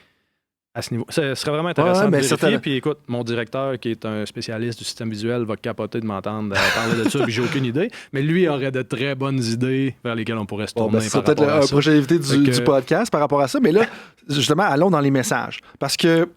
à ce niveau. Ce serait vraiment intéressant de vérifier. Puis écoute, mon directeur, qui est un spécialiste du système visuel, va capoter de m'entendre parler de ça, puis j'ai aucune idée. Mais lui aurait de très bonnes idées vers lesquelles on pourrait se tourner. C'est peut-être un prochain invité du podcast par rapport à ça. Mais là, justement, allons dans les messages. Parce que,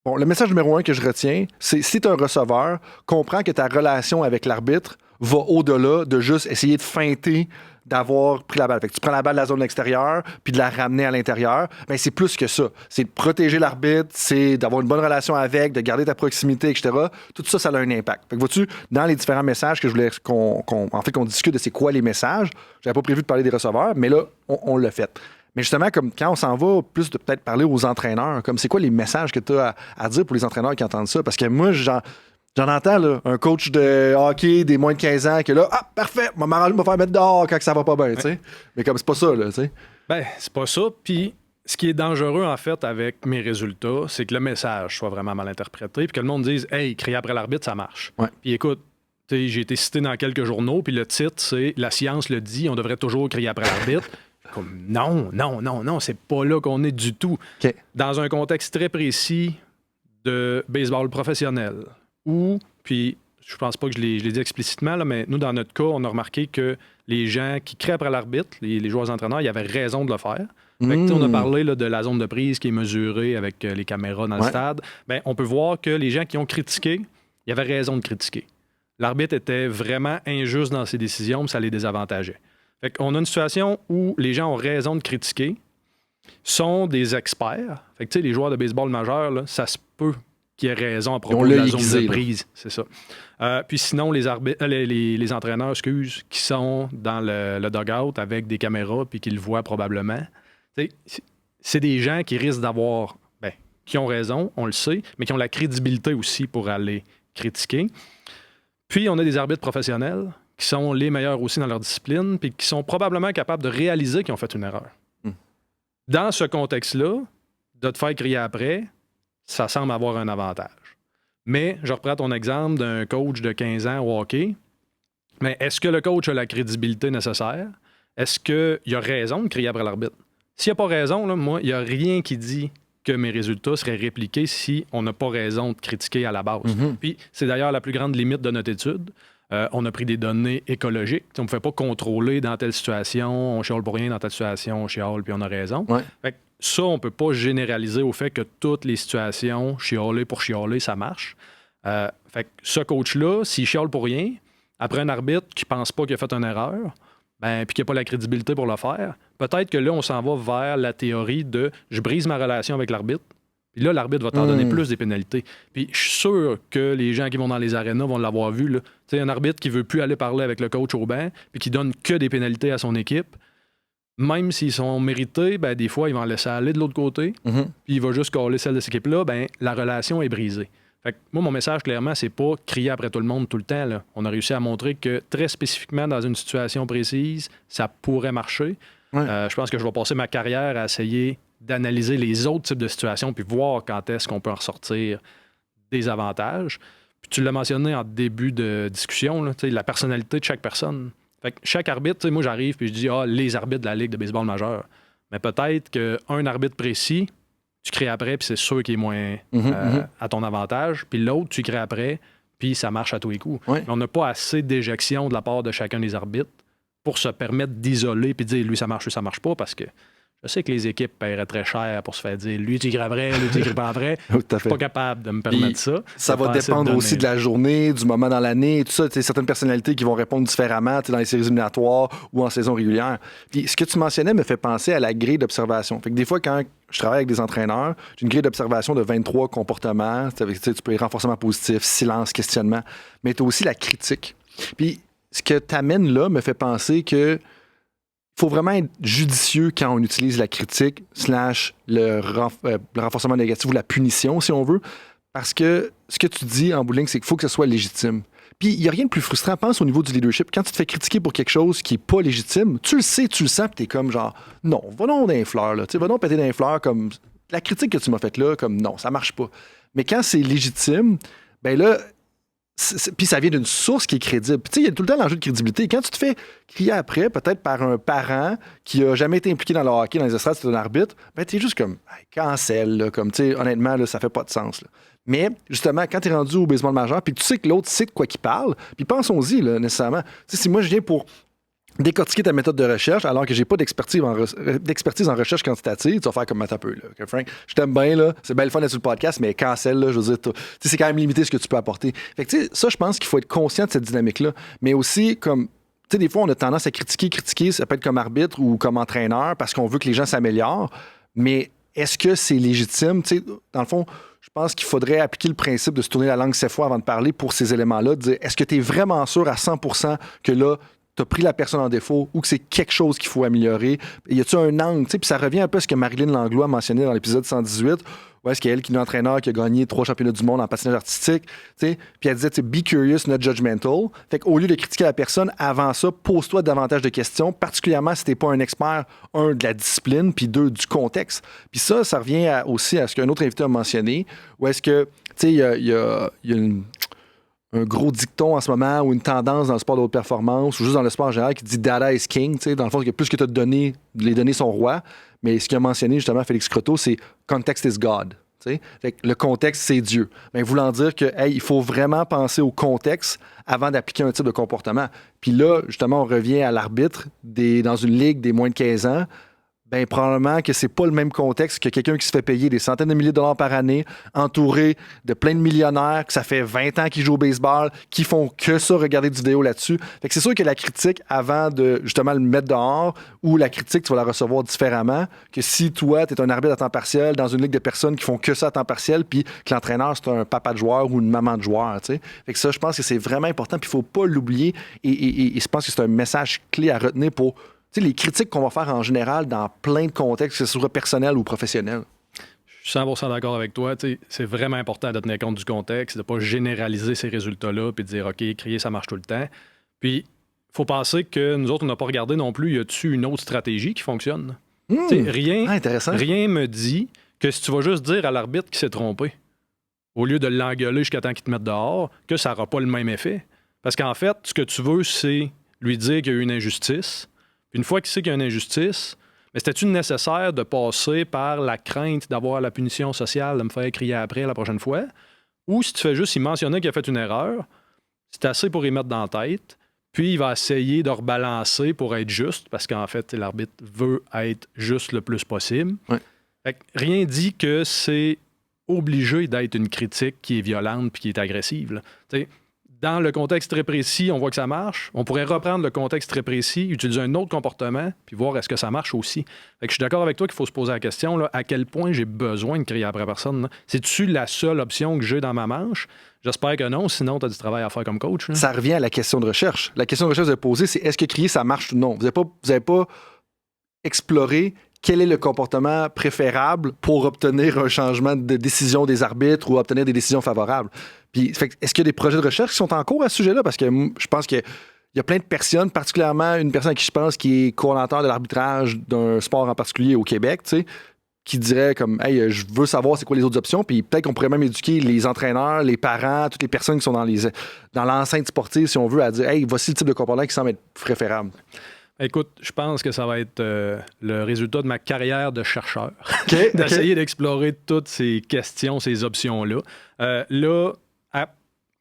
le message numéro 1 que je retiens, c'est si tu es un receveur, comprends que ta relation avec l'arbitre va au-delà de juste essayer de feinter d'avoir pris la balle. Fait que tu prends la balle de la zone extérieure puis de la ramener à l'intérieur. C'est plus que ça. C'est de protéger l'arbitre, c'est d'avoir une bonne relation avec, de garder ta proximité, etc. Tout ça, ça a un impact. Fait que vois-tu, dans les différents messages que je voulais qu'on discute de c'est quoi les messages, j'avais pas prévu de parler des receveurs, mais là, on l'a fait. Mais justement, comme quand on s'en va, plus de peut-être parler aux entraîneurs, comme c'est quoi les messages que tu as à dire pour les entraîneurs qui entendent ça? Parce que moi, J'en entends, là, un coach de hockey des moins de 15 ans qui est là, parfait, ma m'arrange me faire mettre dehors quand ça va pas bien, tu sais. Mais comme c'est pas ça, là, tu sais. C'est pas ça. Puis, ce qui est dangereux, en fait, avec mes résultats, c'est que le message soit vraiment mal interprété, puis que le monde dise, hey, crier après l'arbitre, ça marche. Puis écoute, j'ai été cité dans quelques journaux, puis le titre, c'est La science le dit, on devrait toujours crier après l'arbitre. Comme, non, c'est pas là qu'on est du tout. Okay. Dans un contexte très précis de baseball professionnel, puis je pense pas que je l'ai dit explicitement, là, mais nous, dans notre cas, on a remarqué que les gens qui crient après l'arbitre, les joueurs entraîneurs, ils avaient raison de le faire. Fait que, on a parlé là, de la zone de prise qui est mesurée avec les caméras dans le stade. On peut voir que les gens qui ont critiqué, ils avaient raison de critiquer. L'arbitre était vraiment injuste dans ses décisions, mais ça les désavantageait. Fait qu'on a une situation où les gens ont raison de critiquer, sont des experts. Fait que, les joueurs de baseball majeurs, là, ça se peut qui a raison à propos de la zone de prise. C'est ça. Puis sinon, les entraîneurs, qui sont dans le dugout avec des caméras puis qui le voient probablement, c'est des gens qui risquent d'avoir, qui ont raison, on le sait, mais qui ont la crédibilité aussi pour aller critiquer. Puis on a des arbitres professionnels qui sont les meilleurs aussi dans leur discipline puis qui sont probablement capables de réaliser qu'ils ont fait une erreur. Dans ce contexte-là, de te faire crier après, ça semble avoir un avantage. Mais je reprends ton exemple d'un coach de 15 ans au hockey. Mais est-ce que le coach a la crédibilité nécessaire? Est-ce qu'il a raison de crier après l'arbitre? S'il n'a pas raison, là, moi, il n'y a rien qui dit que mes résultats seraient répliqués si on n'a pas raison de critiquer à la base. Puis c'est d'ailleurs la plus grande limite de notre étude. On a pris des données écologiques. On ne pouvait pas contrôler dans telle situation, on chiale pour rien, dans telle situation, on chiale puis on a raison. Ouais. Fait que ça, on ne peut pas généraliser au fait que toutes les situations, chialer pour chialer, ça marche. Fait que ce coach-là, s'il chiale pour rien, après un arbitre qui ne pense pas qu'il a fait une erreur, puis qui n'a pas la crédibilité pour le faire, peut-être que là, on s'en va vers la théorie de « je brise ma relation avec l'arbitre ». Puis là, l'arbitre va t'en donner plus des pénalités. Puis je suis sûr que les gens qui vont dans les arénas vont l'avoir vu. Tu sais, un arbitre qui ne veut plus aller parler avec le coach au banc puis qui donne que des pénalités à son équipe, même s'ils sont mérités, des fois, il va en laisser aller de l'autre côté, puis il va juste coller celle de cette équipe-là, la relation est brisée. Fait que moi, mon message, clairement, c'est pas crier après tout le monde tout le temps. Là. On a réussi à montrer que très spécifiquement, dans une situation précise, ça pourrait marcher. Ouais. Je pense que je vais passer ma carrière à essayer d'analyser les autres types de situations puis voir quand est-ce qu'on peut en ressortir des avantages. Puis tu l'as mentionné en début de discussion, là, la personnalité de chaque personne. Fait que chaque arbitre, moi, j'arrive puis je dis « les arbitres de la Ligue de baseball majeur ». Mais peut-être qu'un arbitre précis, tu crées après, puis c'est sûr qu'il est moins à ton avantage. Puis l'autre, tu crées après, puis ça marche à tous les coups. Ouais. Mais on n'a pas assez d'éjection de la part de chacun des arbitres pour se permettre d'isoler puis de dire lui, ça marche pas, parce que je sais que les équipes paieraient très cher pour se faire dire lui, tu écris après, lui, tu écris pas après. Je suis pas capable de me permettre ça. Ça va dépendre aussi de la journée, du moment dans l'année, tout ça. Tu sais, certaines personnalités qui vont répondre différemment dans les séries éliminatoires ou en saison régulière. Puis ce que tu mentionnais me fait penser à la grille d'observation. Fait que des fois, quand je travaille avec des entraîneurs, j'ai une grille d'observation de 23 comportements. Tu peux y renforcement positif, silence, questionnement. Mais tu as aussi la critique. Puis ce que tu amènes là me fait penser que il faut vraiment être judicieux quand on utilise la critique / le renforcement négatif ou la punition, si on veut, parce que ce que tu dis en bout de ligne, c'est qu'il faut que ce soit légitime. Puis il n'y a rien de plus frustrant, pense au niveau du leadership. Quand tu te fais critiquer pour quelque chose qui n'est pas légitime, tu le sais, tu le sens, puis tu es comme genre, non, va donc dans les fleurs, là. Va donc péter dans les fleurs, comme la critique que tu m'as faite là, comme non, ça marche pas. Mais quand c'est légitime, là, puis ça vient d'une source qui est crédible. Puis tu sais, il y a tout le temps l'enjeu de crédibilité. Quand tu te fais crier après, peut-être par un parent qui n'a jamais été impliqué dans le hockey, dans les estrades, c'est un arbitre, tu es juste comme, cancel, là, comme, tu sais, honnêtement, là, ça fait pas de sens. Là. Mais, justement, quand tu es rendu au baseball majeur, puis tu sais que l'autre sait de quoi qu'il parle, puis pensons-y, là, nécessairement. Tu sais, si moi, je viens pour décortiquer ta méthode de recherche alors que j'ai pas d'expertise en recherche quantitative, tu vas faire comme Matt peu, là. Okay, Frank, je t'aime bien, là, c'est bien le fun d'être sur le podcast, mais cancel, là, je veux dire, c'est quand même limité ce que tu peux apporter. Fait que, tu sais, ça, je pense qu'il faut être conscient de cette dynamique-là, mais aussi, comme, tu sais, des fois, on a tendance à critiquer, ça peut être comme arbitre ou comme entraîneur, parce qu'on veut que les gens s'améliorent, mais est-ce que c'est légitime? Tu sais, dans le fond, je pense qu'il faudrait appliquer le principe de se tourner la langue 7 fois avant de parler pour ces éléments-là, de dire, est-ce que tu es vraiment sûr à 100% que là, tu as pris la personne en défaut ou que c'est quelque chose qu'il faut améliorer? Y a-tu un angle? Puis ça revient un peu à ce que Marilyn Langlois a mentionné dans l'épisode 118, où est-ce qu'elle, qui est une entraîneur qui a gagné 3 championnats du monde en patinage artistique, puis elle disait, be curious, not judgmental. Fait qu'au lieu de critiquer la personne, avant ça, pose-toi davantage de questions, particulièrement si t'es pas un expert, de la discipline, puis 2, du contexte. Puis ça revient aussi à ce qu'un autre invité a mentionné, où est-ce que, tu sais, il y a un gros dicton en ce moment ou une tendance dans le sport de haute performance ou juste dans le sport en général qui dit « data is king », dans le fond, que plus que tu as de données, les données sont rois. Mais ce qu'il a mentionné justement Félix Croteau, c'est « context is God ». Fait que le contexte, c'est Dieu. Mais voulant dire que il faut vraiment penser au contexte avant d'appliquer un type de comportement. Puis là, justement, on revient à l'arbitre dans une ligue des moins de 15 ans. Probablement que c'est pas le même contexte que quelqu'un qui se fait payer des centaines de milliers de dollars par année, entouré de plein de millionnaires, que ça fait 20 ans qu'ils jouent au baseball, qui font que ça, regarder des vidéos là-dessus. Fait que c'est sûr que la critique, avant de justement le mettre dehors, ou la critique, tu vas la recevoir différemment que si toi, tu es un arbitre à temps partiel dans une ligue de personnes qui font que ça à temps partiel, puis que l'entraîneur, c'est un papa de joueur ou une maman de joueur. T'sais. Fait que ça, je pense que c'est vraiment important, puis il faut pas l'oublier. Et je pense que c'est un message clé à retenir pour les critiques qu'on va faire en général dans plein de contextes, que ce soit personnel ou professionnel. Je suis 100% d'accord avec toi. C'est vraiment important de tenir compte du contexte, de ne pas généraliser ces résultats-là puis de dire « OK, crier, ça marche tout le temps ». Puis, il faut penser que nous autres, on n'a pas regardé non plus, y a-t-il une autre stratégie qui fonctionne? Rien me dit que si tu vas juste dire à l'arbitre qu'il s'est trompé, au lieu de l'engueuler jusqu'à temps qu'il te mette dehors, que ça n'aura pas le même effet. Parce qu'en fait, ce que tu veux, c'est lui dire qu'il y a eu une injustice. Puis une fois qu'il sait qu'il y a une injustice, mais c'était-tu nécessaire de passer par la crainte d'avoir la punition sociale, de me faire crier après la prochaine fois? Ou si tu fais juste y mentionner qu'il a fait une erreur, c'est assez pour y mettre dans la tête, puis il va essayer de rebalancer pour être juste, parce qu'en fait, l'arbitre veut être juste le plus possible. Ouais. Fait que rien dit que c'est obligé d'être une critique qui est violente puis qui est agressive. Dans le contexte très précis, on voit que ça marche. On pourrait reprendre le contexte très précis, utiliser un autre comportement, puis voir est-ce que ça marche aussi. Fait que je suis d'accord avec toi qu'il faut se poser la question, là, à quel point j'ai besoin de crier après la personne. Là? C'est-tu la seule option que j'ai dans ma manche? J'espère que non, sinon tu as du travail à faire comme coach. Là. Ça revient à la question de recherche. La question de recherche que vous avez posée, c'est est-ce que crier, ça marche ou non? Vous n'avez pas exploré quel est le comportement préférable pour obtenir un changement de décision des arbitres ou obtenir des décisions favorables. Puis, est-ce qu'il y a des projets de recherche qui sont en cours à ce sujet-là? Parce que je pense qu'il y a plein de personnes, particulièrement une personne à qui je pense qui est coordonnateur de l'arbitrage d'un sport en particulier au Québec, tu sais, qui dirait comme « Hey, je veux savoir c'est quoi les autres options », puis peut-être qu'on pourrait même éduquer les entraîneurs, les parents, toutes les personnes qui sont dans l'enceinte sportive, si on veut, à dire « Hey, voici le type de comportement qui semble être préférable ». Écoute, je pense que ça va être le résultat de ma carrière de chercheur, d'essayer d'explorer toutes ces questions, ces options-là. Là, à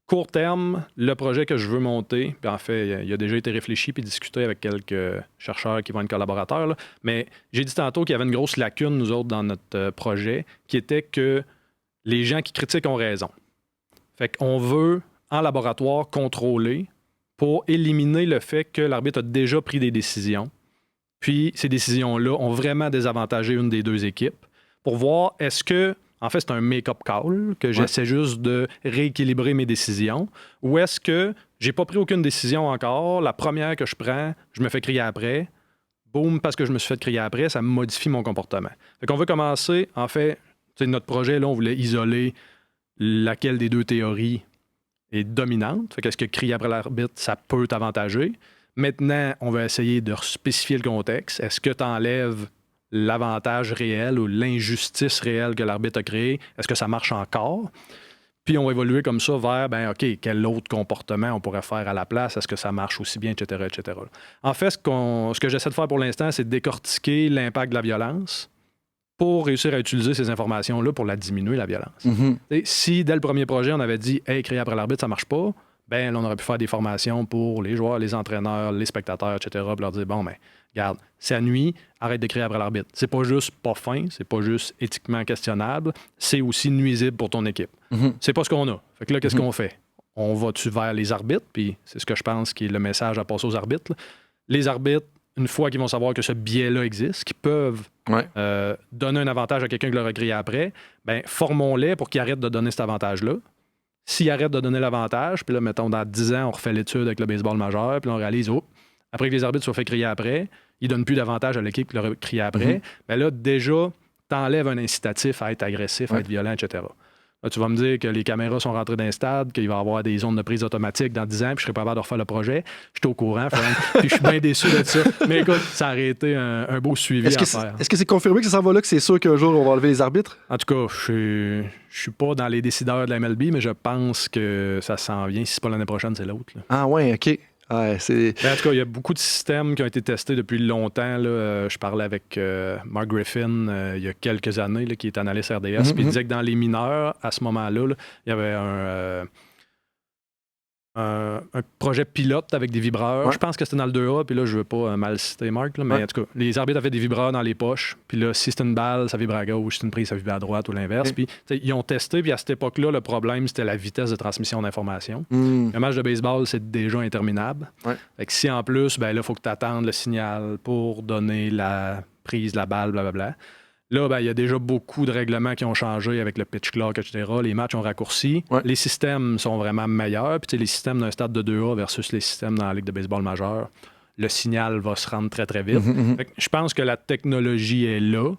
court terme, le projet que je veux monter, puis en fait, il a déjà été réfléchi puis discuté avec quelques chercheurs qui vont être collaborateurs, là, mais j'ai dit tantôt qu'il y avait une grosse lacune, nous autres, dans notre projet, qui était que les gens qui critiquent ont raison. Fait qu'on veut, en laboratoire, contrôler pour éliminer le fait que l'arbitre a déjà pris des décisions. Puis, ces décisions-là ont vraiment désavantagé une des deux équipes pour voir est-ce que, en fait, c'est un make-up call, que j'essaie juste de rééquilibrer mes décisions, ou est-ce que j'ai pas pris aucune décision encore, la première que je prends, je me fais crier après, boum, parce que je me suis fait crier après, ça modifie mon comportement. Fait qu'on veut commencer, en fait, notre projet, là, on voulait isoler laquelle des deux théories est dominante. Fait qu'est-ce que crier après l'arbitre, ça peut t'avantager. Maintenant, on va essayer de spécifier le contexte. Est-ce que tu enlèves l'avantage réel ou l'injustice réelle que l'arbitre a créée? Est-ce que ça marche encore? Puis on va évoluer comme ça vers, OK, quel autre comportement on pourrait faire à la place? Est-ce que ça marche aussi bien, etc., etc. En fait, ce que j'essaie de faire pour l'instant, c'est de décortiquer l'impact de la violence pour réussir à utiliser ces informations-là pour la diminuer, la violence. Mm-hmm. Si, dès le premier projet, on avait dit « Hey, crier après l'arbitre, ça marche pas », là, on aurait pu faire des formations pour les joueurs, les entraîneurs, les spectateurs, etc., pour leur dire « Bon, regarde, ça nuit, arrête de crier après l'arbitre. C'est pas juste pas fin, c'est pas juste éthiquement questionnable, c'est aussi nuisible pour ton équipe. Mm-hmm. C'est pas ce qu'on a. Fait que là, qu'est-ce qu'on fait? On va-tu vers les arbitres? Puis c'est ce que je pense qui est le message à passer aux arbitres. Là. Les arbitres, une fois qu'ils vont savoir que ce biais-là existe, qu'ils peuvent donner un avantage à quelqu'un qui leur a crié après, formons-les pour qu'ils arrêtent de donner cet avantage-là. S'ils arrêtent de donner l'avantage, puis là, mettons, dans 10 ans, on refait l'étude avec le baseball majeur, puis là, on réalise, après que les arbitres soient fait crier après, ils ne donnent plus d'avantage à l'équipe qui leur a crié après, là, déjà, t'enlèves un incitatif à être agressif, à être violent, etc. Là, tu vas me dire que les caméras sont rentrées dans un stade, qu'il va y avoir des zones de prise automatique dans 10 ans, puis je serai pas capable de refaire le projet. Je suis au courant, puis je suis bien déçu de ça. Mais écoute, ça aurait été un beau suivi à faire. Est-ce que c'est confirmé que ça s'en va là, que c'est sûr qu'un jour, on va enlever les arbitres? En tout cas, je suis pas dans les décideurs de la MLB, mais je pense que ça s'en vient. Si c'est pas l'année prochaine, c'est l'autre. Là. Ah ouais, OK. Ouais, en tout cas, il y a beaucoup de systèmes qui ont été testés depuis longtemps. Là. Je parlais avec Mark Griffin il y a quelques années, là, qui est analyste RDS, puis il disait que dans les mineurs, à ce moment-là, il y avait un projet pilote avec des vibreurs. Je pense que c'était dans le 2A, puis là, je veux pas mal citer Mark, là, mais en tout cas, les arbitres avaient des vibreurs dans les poches, puis là, si c'est une balle, ça vibre à gauche, si c'est une prise, ça vibre à droite ou l'inverse. Puis ils ont testé, puis à cette époque-là, le problème, c'était la vitesse de transmission d'informations. Un match de baseball, c'est déjà interminable. Fait que si en plus, là, il faut que tu attendes le signal pour donner la prise de la balle, blablabla. Là, il y a déjà beaucoup de règlements qui ont changé avec le pitch clock, etc. Les matchs ont raccourci. Les systèmes sont vraiment meilleurs. Puis les systèmes d'un stade de 2A versus les systèmes dans la Ligue de baseball majeure, le signal va se rendre très, très vite. Fait que je pense que la technologie est là,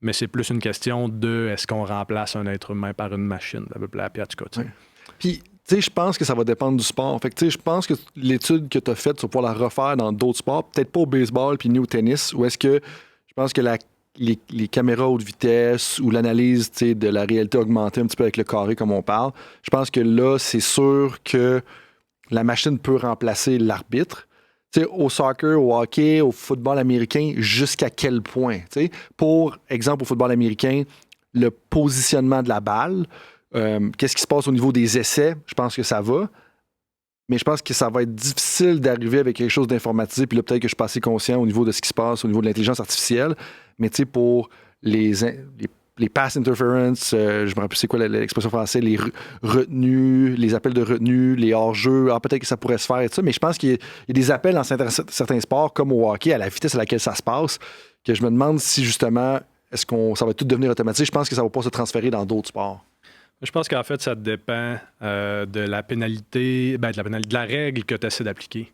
mais c'est plus une question de est-ce qu'on remplace un être humain par une machine, blablabla. Puis en tout cas, Puis, tu sais, je pense que ça va dépendre du sport. Fait que, tu sais, je pense que l'étude que tu as faite, tu vas pouvoir la refaire dans d'autres sports, peut-être pas au baseball puis ni au tennis, ou est-ce que je pense que la les caméras haute vitesse ou l'analyse de la réalité augmentée un petit peu avec le carré comme on parle, je pense que là, c'est sûr que la machine peut remplacer l'arbitre. T'sais, au soccer, au hockey, au football américain, jusqu'à quel point? T'sais? Pour exemple, au football américain, le positionnement de la balle, qu'est-ce qui se passe au niveau des essais? Je pense que ça va. Mais je pense que ça va être difficile d'arriver avec quelque chose d'informatisé. Puis là, peut-être que je suis pas assez conscient au niveau de ce qui se passe, au niveau de l'intelligence artificielle. Mais tu sais, pour les pass interference, je me rappelle c'est quoi l'expression française, les retenues, les appels de retenue, les hors-jeux, peut-être que ça pourrait se faire et tout ça, mais je pense qu'il y a des appels dans certains sports, comme au hockey, à la vitesse à laquelle ça se passe, que je me demande si justement, ça va tout devenir automatique. Je pense que ça va pas se transférer dans d'autres sports. Je pense qu'en fait, ça dépend de la pénalité, de la règle que tu essaies d'appliquer.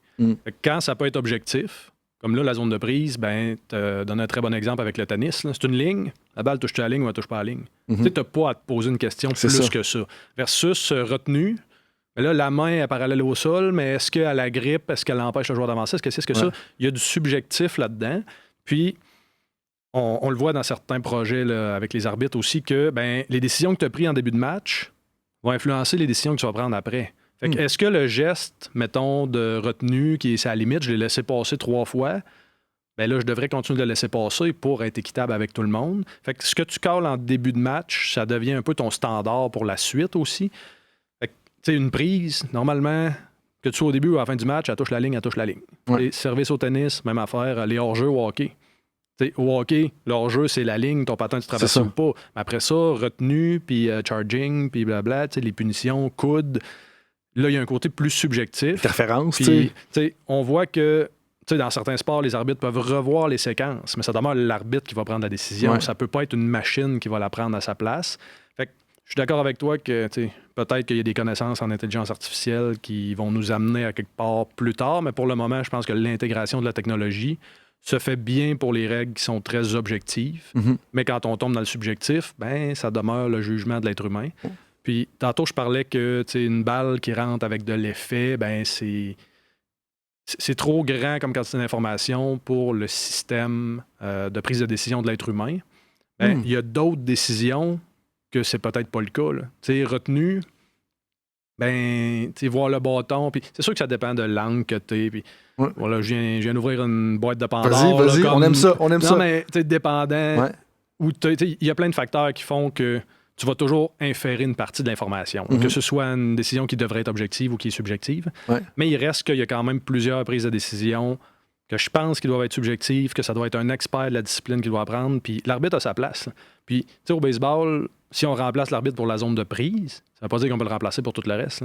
Quand ça peut être objectif, comme là, la zone de prise, tu donnes un très bon exemple avec le tennis. Là. C'est une ligne, la balle touche-tu la ligne ou elle touche pas la ligne. Tu n'as pas à te poser une question plus que ça. Versus retenue, là, la main est parallèle au sol, mais est-ce qu'elle la grippe, est-ce qu'elle empêche le joueur d'avancer, est-ce que c'est ça? Il y a du subjectif là-dedans. Puis, on le voit dans certains projets là, avec les arbitres aussi, que les décisions que tu as prises en début de match vont influencer les décisions que tu vas prendre après. Fait que est-ce que le geste, mettons, de retenue, qui est à la limite, je l'ai laissé passer 3 fois, là, je devrais continuer de le laisser passer pour être équitable avec tout le monde. Fait que ce que tu calls en début de match, ça devient un peu ton standard pour la suite aussi. Fait que, tu sais, une prise, normalement, que tu sois au début ou à la fin du match, elle touche la ligne, elle touche la ligne. Ouais. Service au tennis, même affaire, les hors-jeux au hockey. T'sais, au hockey, le hors-jeu, c'est la ligne, ton patin, tu traverses ou pas. Mais après ça, retenue, puis charging, puis blabla, les punitions, coude. Là, il y a un côté plus subjectif. Interférence, tu sais. On voit que dans certains sports, les arbitres peuvent revoir les séquences, mais ça demeure l'arbitre qui va prendre la décision. Ouais. Ça peut pas être une machine qui va la prendre à sa place. Fait que je suis d'accord avec toi que peut-être qu'il y a des connaissances en intelligence artificielle qui vont nous amener à quelque part plus tard, mais pour le moment, je pense que l'intégration de la technologie se fait bien pour les règles qui sont très objectives. Mais quand on tombe dans le subjectif, ça demeure le jugement de l'être humain. Puis, tantôt, je parlais que une balle qui rentre avec de l'effet, c'est trop grand comme quantité d'information pour le système de prise de décision de l'être humain. Il y a d'autres décisions que c'est peut-être pas le cas. Retenu, voir le bâton. Puis c'est sûr que ça dépend de l'angle que tu es. Puis, voilà, je viens d'ouvrir une boîte de Pandore. Vas-y, on aime ça. Non, mais dépendant. Il y a plein de facteurs qui font que tu vas toujours inférer une partie de l'information, que ce soit une décision qui devrait être objective ou qui est subjective. Mais il reste qu'il y a quand même plusieurs prises de décision que je pense qu'ils doivent être subjectives, que ça doit être un expert de la discipline qui doit prendre. Puis l'arbitre a sa place. Puis, au baseball, si on remplace l'arbitre pour la zone de prise, ça ne veut pas dire qu'on peut le remplacer pour tout le reste.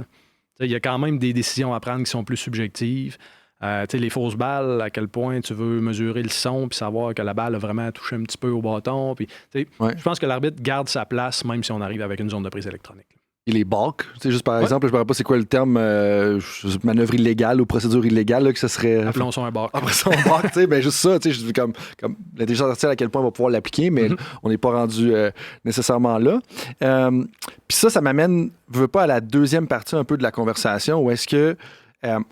Il y a quand même des décisions à prendre qui sont plus subjectives. Les fausses balles, à quel point tu veux mesurer le son puis savoir que la balle a vraiment touché un petit peu au bâton. Puis, je pense que l'arbitre garde sa place même si on arrive avec une zone de prise électronique. Et les balks, juste par exemple, je ne sais pas c'est quoi le terme, manœuvre illégale ou procédure illégale, là, que ce serait... Appelons ça un balk. Après ça, un balk, juste ça, comme l'intelligence artificielle, à quel point on va pouvoir l'appliquer, mais on n'est pas rendu nécessairement là. Puis ça m'amène, je veux pas, à la deuxième partie un peu de la conversation, où est-ce que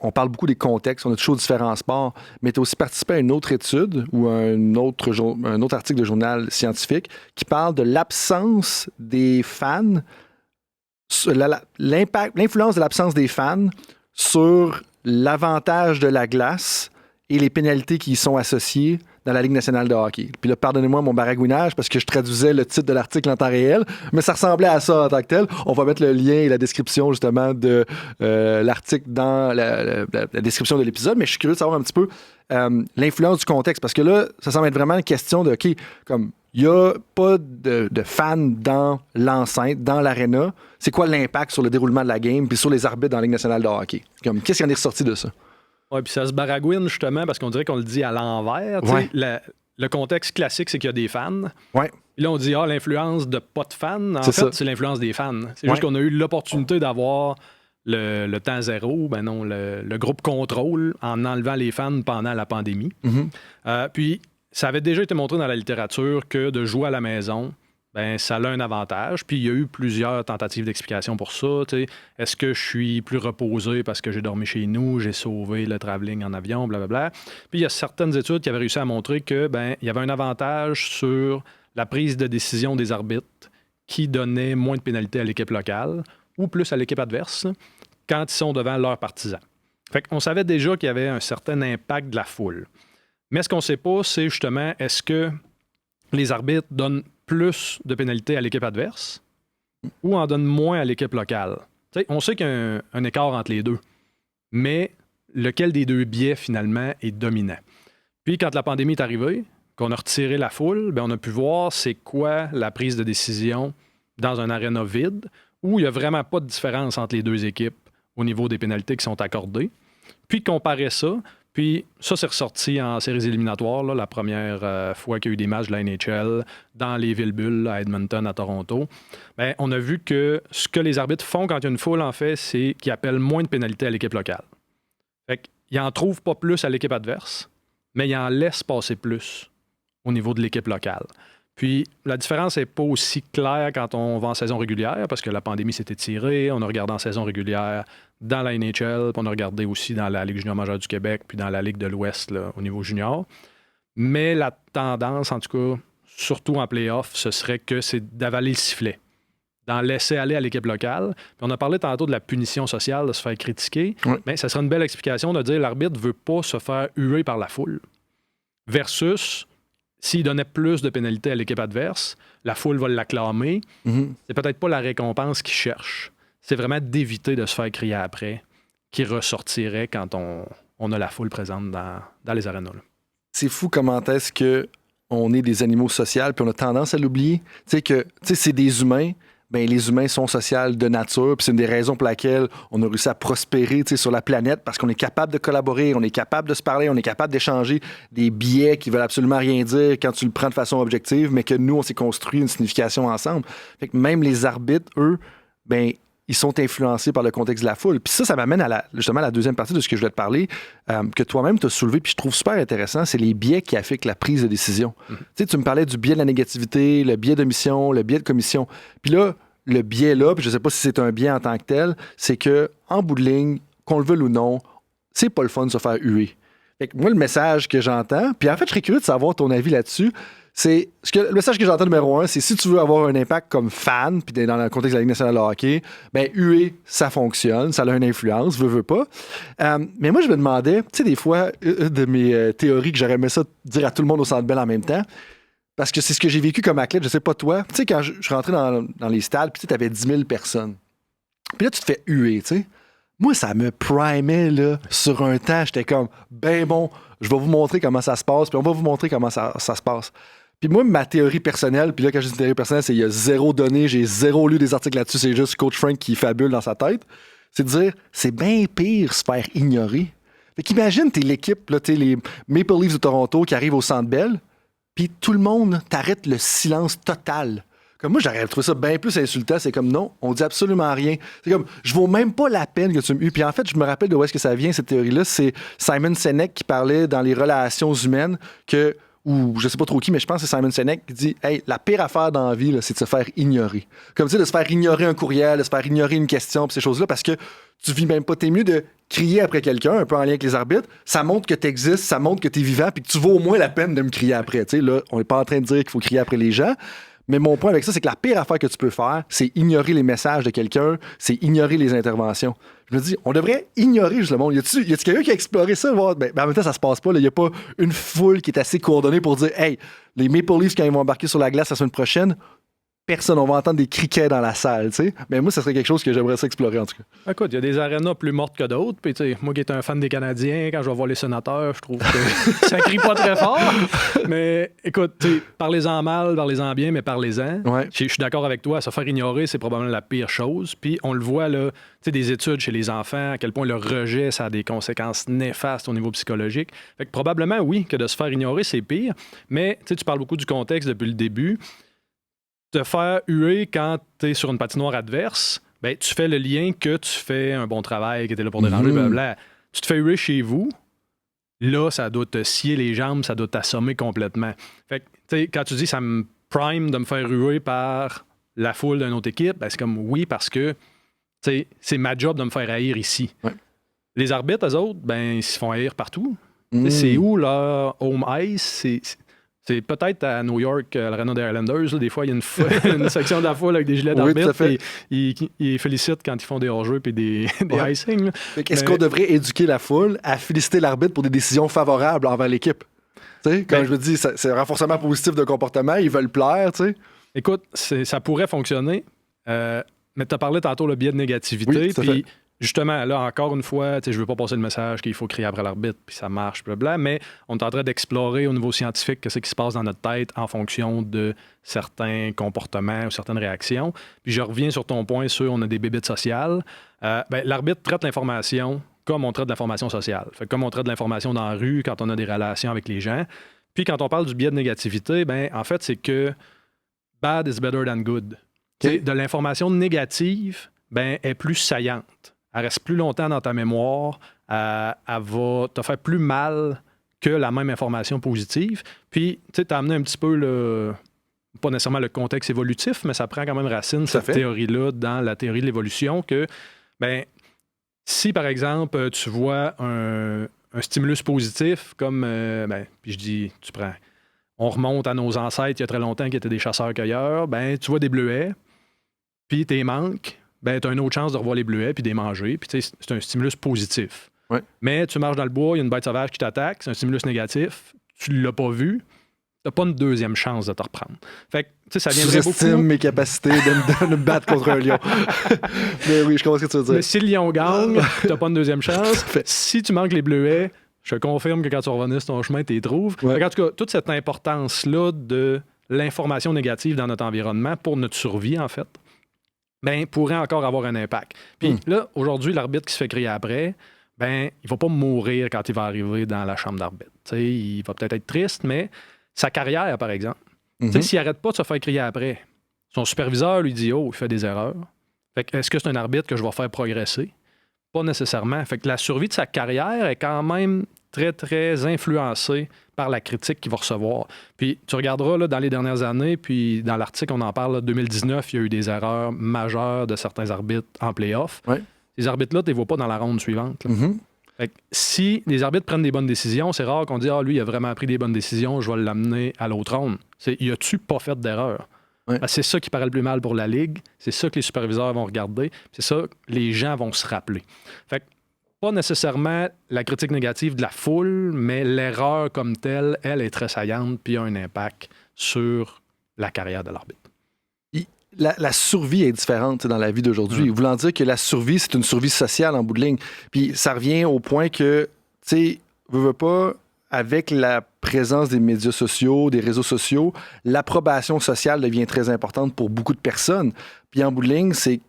on parle beaucoup des contextes, on a toujours différents sports, mais tu as aussi participé à une autre étude ou un autre article de journal scientifique qui parle de l'absence des fans, l'influence de l'absence des fans sur l'avantage de la glace et les pénalités qui y sont associées dans la Ligue nationale de hockey. Puis là, pardonnez-moi mon baragouinage parce que je traduisais le titre de l'article en temps réel, mais ça ressemblait à ça en tant que tel. On va mettre le lien et la description justement de l'article dans la description de l'épisode, mais je suis curieux de savoir un petit peu l'influence du contexte parce que là, ça semble être vraiment une question de, OK, comme il n'y a pas de fans dans l'enceinte, dans l'aréna. C'est quoi l'impact sur le déroulement de la game puis sur les arbitres dans la Ligue nationale de hockey? Comme, qu'est-ce qui en est ressorti de ça? Oui, puis ça se baragouine justement parce qu'on dirait qu'on le dit à l'envers. Ouais. Le contexte classique, c'est qu'il y a des fans. Ouais. Puis là, on dit l'influence de pas de fans. En fait, c'est l'influence des fans. C'est juste qu'on a eu l'opportunité d'avoir le temps zéro, le groupe contrôle en enlevant les fans pendant la pandémie. Puis, ça avait déjà été montré dans la littérature que de jouer à la maison, ben ça a un avantage. Puis il y a eu plusieurs tentatives d'explication pour ça. T'sais. Est-ce que je suis plus reposé parce que j'ai dormi chez nous, j'ai sauvé le travelling en avion, blablabla. Puis il y a certaines études qui avaient réussi à montrer que il y avait un avantage sur la prise de décision des arbitres qui donnait moins de pénalités à l'équipe locale ou plus à l'équipe adverse quand ils sont devant leurs partisans. Fait qu'on savait déjà qu'il y avait un certain impact de la foule. Mais ce qu'on ne sait pas, c'est justement, est-ce que les arbitres donnent plus de pénalités à l'équipe adverse ou en donnent moins à l'équipe locale? T'sais, on sait qu'il y a un écart entre les deux, mais lequel des deux biais, finalement, est dominant? Puis, quand la pandémie est arrivée, qu'on a retiré la foule, on a pu voir c'est quoi la prise de décision dans un aréna vide où il n'y a vraiment pas de différence entre les deux équipes au niveau des pénalités qui sont accordées. Puis, comparer ça, puis ça, c'est ressorti en séries éliminatoires, là, la première fois qu'il y a eu des matchs de la NHL dans les villes-bulles, à Edmonton, à Toronto. On a vu que ce que les arbitres font quand il y a une foule, en fait, c'est qu'ils appellent moins de pénalités à l'équipe locale. Fait qu'ils n'en trouvent pas plus à l'équipe adverse, mais ils en laissent passer plus au niveau de l'équipe locale. Puis la différence n'est pas aussi claire quand on va en saison régulière, parce que la pandémie s'est étirée, on a regardé en saison régulière dans la NHL, puis on a regardé aussi dans la Ligue junior majeure du Québec, puis dans la Ligue de l'Ouest là, au niveau junior. Mais la tendance, en tout cas, surtout en play-off, ce serait que c'est d'avaler le sifflet, d'en laisser aller à l'équipe locale. Puis on a parlé tantôt de la punition sociale, de se faire critiquer. Oui. Bien, ça serait une belle explication de dire que l'arbitre ne veut pas se faire huer par la foule. Versus, s'il donnait plus de pénalités à l'équipe adverse, la foule va l'acclamer. C'est peut-être pas la récompense qu'il cherche. C'est vraiment d'éviter de se faire crier après qui ressortirait quand on a la foule présente dans les arénas. Là. C'est fou comment est-ce qu'on est des animaux sociaux puis on a tendance à l'oublier. Tu sais, c'est des humains. Les humains sont sociaux de nature, puis c'est une des raisons pour laquelle on a réussi à prospérer sur la planète, parce qu'on est capable de collaborer, on est capable de se parler, on est capable d'échanger des biais qui veulent absolument rien dire quand tu le prends de façon objective, mais que nous, on s'est construit une signification ensemble. Fait que même les arbitres, eux, ils sont influencés par le contexte de la foule. Puis ça m'amène justement à la deuxième partie de ce que je voulais te parler, que toi-même tu as soulevé, puis je trouve super intéressant, c'est les biais qui affectent la prise de décision. Tu me parlais du biais de la négativité, le biais d'omission, le biais de commission. Puis là, le biais-là, puis je ne sais pas si c'est un biais en tant que tel, c'est qu'en bout de ligne, qu'on le veuille ou non, c'est pas le fun de se faire huer. Fait que moi, le message que j'entends, puis en fait, je serais curieux de savoir ton avis là-dessus, le message que j'entends numéro 1, c'est si tu veux avoir un impact comme fan, puis dans le contexte de la Ligue nationale de hockey, huer, ça fonctionne, ça a une influence, veux pas. Mais moi, je me demandais, tu sais, des fois, de mes théories que j'aurais aimé ça dire à tout le monde au Centre Bell en même temps, parce que c'est ce que j'ai vécu comme athlète, je sais pas toi. Tu sais, quand je suis rentré dans les stades, puis tu avais 10 000 personnes. Puis là, tu te fais huer, tu sais. Moi, ça me primait, là, sur un temps. J'étais comme, bon, je vais vous montrer comment ça se passe, puis on va vous montrer comment ça se passe. Puis moi, ma théorie personnelle, puis là, quand je dis une théorie personnelle, c'est qu'il y a 0 données, j'ai 0 lu des articles là-dessus, c'est juste Coach Frank qui fabule dans sa tête. C'est de dire, c'est bien pire se faire ignorer. Fait qu'imagine, t'es l'équipe, là, t'es les Maple Leafs de Toronto qui arrivent au Centre Bell, puis tout le monde t'arrête le silence total. Comme moi, j'aurais trouvé ça bien plus insultant. C'est comme non, on dit absolument rien. C'est comme, je vaux même pas la peine que tu me hues. Puis en fait, je me rappelle de où est-ce que ça vient, cette théorie-là. C'est Simon Sinek qui parlait dans les relations humaines ou je sais pas trop qui, mais je pense que c'est Simon Sinek qui dit « Hey, la pire affaire dans la vie, là, c'est de se faire ignorer. » Comme tu sais, de se faire ignorer un courriel, de se faire ignorer une question, puis ces choses-là, parce que tu vis même pas. T'es mieux de crier après quelqu'un, un peu en lien avec les arbitres. Ça montre que tu existes, ça montre que tu es vivant, puis que tu vaux au moins la peine de me crier après. Tu sais, là, on n'est pas en train de dire qu'il faut crier après les gens. Mais mon point avec ça, c'est que la pire affaire que tu peux faire, c'est ignorer les messages de quelqu'un, c'est ignorer les interventions. Je me dis, on devrait ignorer juste le monde. Y a-t-il quelqu'un qui a exploré ça? En même temps, ça se passe pas. Il n'y a pas une foule qui est assez coordonnée pour dire, hey, les Maple Leafs, quand ils vont embarquer sur la glace la semaine prochaine, personne, on va entendre des criquets dans la salle, tu sais. Mais moi, ça serait quelque chose que j'aimerais ça explorer, en tout cas. Écoute, il y a des arénas plus mortes que d'autres. Puis, tu sais, moi qui est un fan des Canadiens, quand je vais voir les Sénateurs, je trouve que ça crie pas très fort. Mais écoute, parlez-en mal, parlez-en bien, mais parlez-en. Ouais. Je suis d'accord avec toi. Se faire ignorer, c'est probablement la pire chose. Puis, on le voit, là, tu sais, des études chez les enfants, à quel point le rejet, ça a des conséquences néfastes au niveau psychologique. Fait que probablement, oui, que de se faire ignorer, c'est pire. Mais, tu sais, tu parles beaucoup du contexte depuis le début. Te faire huer quand tu es sur une patinoire adverse, ben, tu fais le lien que tu fais un bon travail, que tu es là pour déranger, blablabla. Tu te fais huer chez vous, là, ça doit te scier les jambes, ça doit t'assommer complètement. Fait que, tu sais, quand tu dis ça me prime de me faire ruer par la foule d'une autre équipe? Ben, c'est comme oui, parce que c'est ma job de me faire haïr ici. Ouais. Les arbitres, eux autres, ben, ils se font haïr partout. C'est où leur home ice? C'est peut-être à New York, à l'Arena des Islanders. Là, des fois, il y a une section de la foule avec des gilets d'arbitre. Oui, ils félicitent quand ils font des hors-jeux et des icing. Est-ce qu'on devrait éduquer la foule à féliciter l'arbitre pour des décisions favorables envers l'équipe? Comme je me dis, c'est un renforcement positif de comportement. Ils veulent plaire. T'sais. Écoute, ça pourrait fonctionner. Mais tu as parlé tantôt le biais de négativité. Puis justement, là, encore une fois, je ne veux pas passer le message qu'il faut crier après l'arbitre, puis ça marche, blablabla, mais on est en train d'explorer au niveau scientifique ce qui se passe dans notre tête en fonction de certains comportements ou certaines réactions. Puis je reviens sur ton point sur on a des bébites sociales. L'arbitre traite l'information comme on traite de l'information sociale. Fait comme on traite de l'information dans la rue quand on a des relations avec les gens. Puis quand on parle du biais de négativité, en fait, c'est que bad is better than good. Okay. De l'information négative est plus saillante. Elle reste plus longtemps dans ta mémoire. Elle va te faire plus mal que la même information positive. Puis, tu sais, tu as amené un petit peu pas nécessairement le contexte évolutif, mais ça prend quand même racine, cette théorie-là, dans la théorie de l'évolution, que, si, par exemple, tu vois un stimulus positif, comme, puis je dis, on remonte à nos ancêtres il y a très longtemps qui étaient des chasseurs-cueilleurs, tu vois des bleuets, puis t'es manques, tu as une autre chance de revoir les bleuets puis de les manger. Puis c'est un stimulus positif. Ouais. Mais tu marches dans le bois, il y a une bête sauvage qui t'attaque, c'est un stimulus négatif, tu l'as pas vu, t'as pas une deuxième chance de te reprendre. Fait que, ça viendrait beaucoup... J'estime mes capacités de me battre contre un lion. Mais oui, je comprends ce que tu veux dire. Mais si le lion gagne, t'as pas une deuxième chance. Si tu manques les bleuets, je confirme que quand tu revenais sur ton chemin, tu les trouves. Ouais. En tout cas, toute cette importance-là de l'information négative dans notre environnement pour notre survie, en fait, pourrait encore avoir un impact. Puis là, aujourd'hui, l'arbitre qui se fait crier après, il va pas mourir quand il va arriver dans la chambre d'arbitre. T'sais, il va peut-être être triste, mais sa carrière, par exemple, s'il n'arrête pas de se faire crier après, son superviseur lui dit « Oh, il fait des erreurs. » Fait que, est-ce que c'est un arbitre que je vais faire progresser? Pas nécessairement. Fait que la survie de sa carrière est quand même très, très influencée par la critique qu'il va recevoir. Puis tu regarderas là, dans les dernières années, puis dans l'article, on en parle, là, 2019, il y a eu des erreurs majeures de certains arbitres en play-off. Ouais. Ces arbitres-là, tu ne les vois pas dans la ronde suivante. Fait que si les arbitres prennent des bonnes décisions, c'est rare qu'on dise « Ah, lui, il a vraiment pris des bonnes décisions, je vais l'amener à l'autre ronde. » Y a-tu pas fait d'erreur? Ouais. C'est ça qui paraît le plus mal pour la Ligue. C'est ça que les superviseurs vont regarder. C'est ça que les gens vont se rappeler. Fait que pas nécessairement la critique négative de la foule, mais l'erreur comme telle, elle est très saillante puis a un impact sur la carrière de l'arbitre. La survie est différente dans la vie d'aujourd'hui. Voulant dire que la survie, c'est une survie sociale en bout de ligne. Puis ça revient au point que, tu sais, veux pas, avec la présence des médias sociaux, des réseaux sociaux, l'approbation sociale devient très importante pour beaucoup de personnes. Puis en bout de ligne, c'est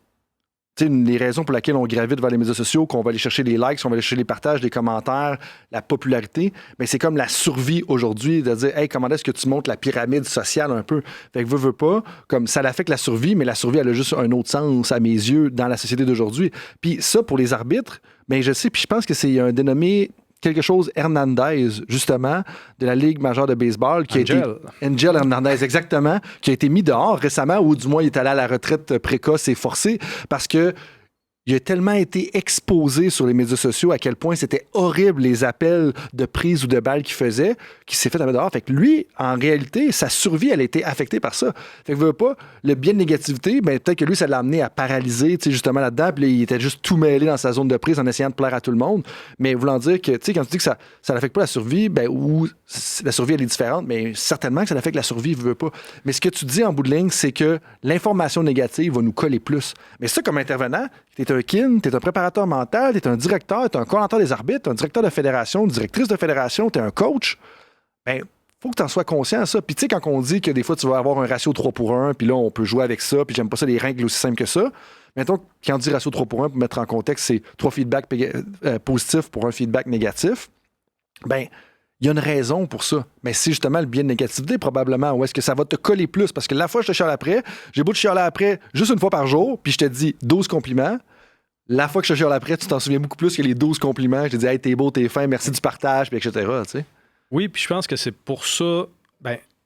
une des raisons pour lesquelles on gravite vers les médias sociaux, qu'on va aller chercher les likes, qu'on va aller chercher les partages, les commentaires, la popularité, mais c'est comme la survie aujourd'hui, de dire « Hey, comment est-ce que tu montes la pyramide sociale un peu? » Fait que veux pas, comme ça l'affecte la survie, mais la survie, elle a juste un autre sens, à mes yeux, dans la société d'aujourd'hui. Puis ça, pour les arbitres, je sais, puis je pense que c'est un dénommé quelque chose Hernandez, justement, de la Ligue majeure de baseball. Angel Hernandez, exactement, qui a été mis dehors récemment, ou du moins il est allé à la retraite précoce et forcée, parce que il a tellement été exposé sur les médias sociaux à quel point c'était horrible les appels de prise ou de balle qu'il faisait, qu'il s'est fait mettre dehors. Fait que lui, en réalité, sa survie, elle a été affectée par ça. Fait que, veux pas, le biais de négativité, peut-être que lui, ça l'a amené à paralyser, justement là-dedans, puis il était juste tout mêlé dans sa zone de prise en essayant de plaire à tout le monde. Mais voulant dire que, quand tu dis que ça n'affecte pas la survie, ou la survie, elle est différente, mais certainement que ça affecte la survie, veux pas. Mais ce que tu dis en bout de ligne, c'est que l'information négative va nous coller plus. Mais ça, comme intervenant, t'es un kin, t'es un préparateur mental, t'es un directeur, t'es un coordonnateur des arbitres, t'es un directeur de fédération, une directrice de fédération, t'es un coach, faut que t'en sois conscient de ça. Puis tu sais, quand on dit que des fois, tu vas avoir un ratio 3-1, puis là, on peut jouer avec ça, puis j'aime pas ça, les règles aussi simples que ça. Mettons, quand on dit ratio 3-1, pour mettre en contexte, c'est 3 feedbacks positifs pour un feedback négatif. Il y a une raison pour ça. Mais c'est justement le biais de négativité, probablement, où est-ce que ça va te coller plus. Parce que la fois que je te chiale après, j'ai beau te chialer après juste une fois par jour, puis je te dis 12 compliments. La fois que je te chiale après, tu t'en souviens beaucoup plus que les 12 compliments. Je te dis, hey, t'es beau, t'es fin, merci du partage, puis etc. T'sais. Oui, puis je pense que c'est pour ça,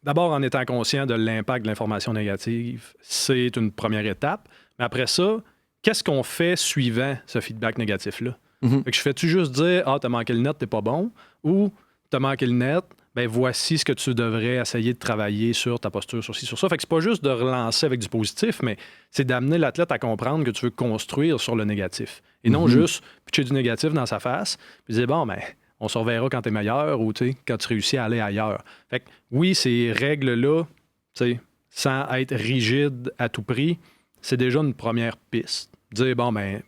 d'abord, en étant conscient de l'impact de l'information négative, c'est une première étape. Mais après ça, qu'est-ce qu'on fait suivant ce feedback négatif-là? Fait que je fais-tu juste dire « Ah, t'as manqué le net, t'es pas bon » ou « T'as manqué le net, ben voici ce que tu devrais essayer de travailler sur ta posture, sur ci, sur ça. » Fait que c'est pas juste de relancer avec du positif, mais c'est d'amener l'athlète à comprendre que tu veux construire sur le négatif. Et non juste pitcher du négatif dans sa face, puis dire « Bon, ben, on se reverra quand t'es meilleur ou quand tu réussis à aller ailleurs. » Fait que oui, ces règles-là, sans être rigide à tout prix, c'est déjà une première piste. Dire « Bon, ben,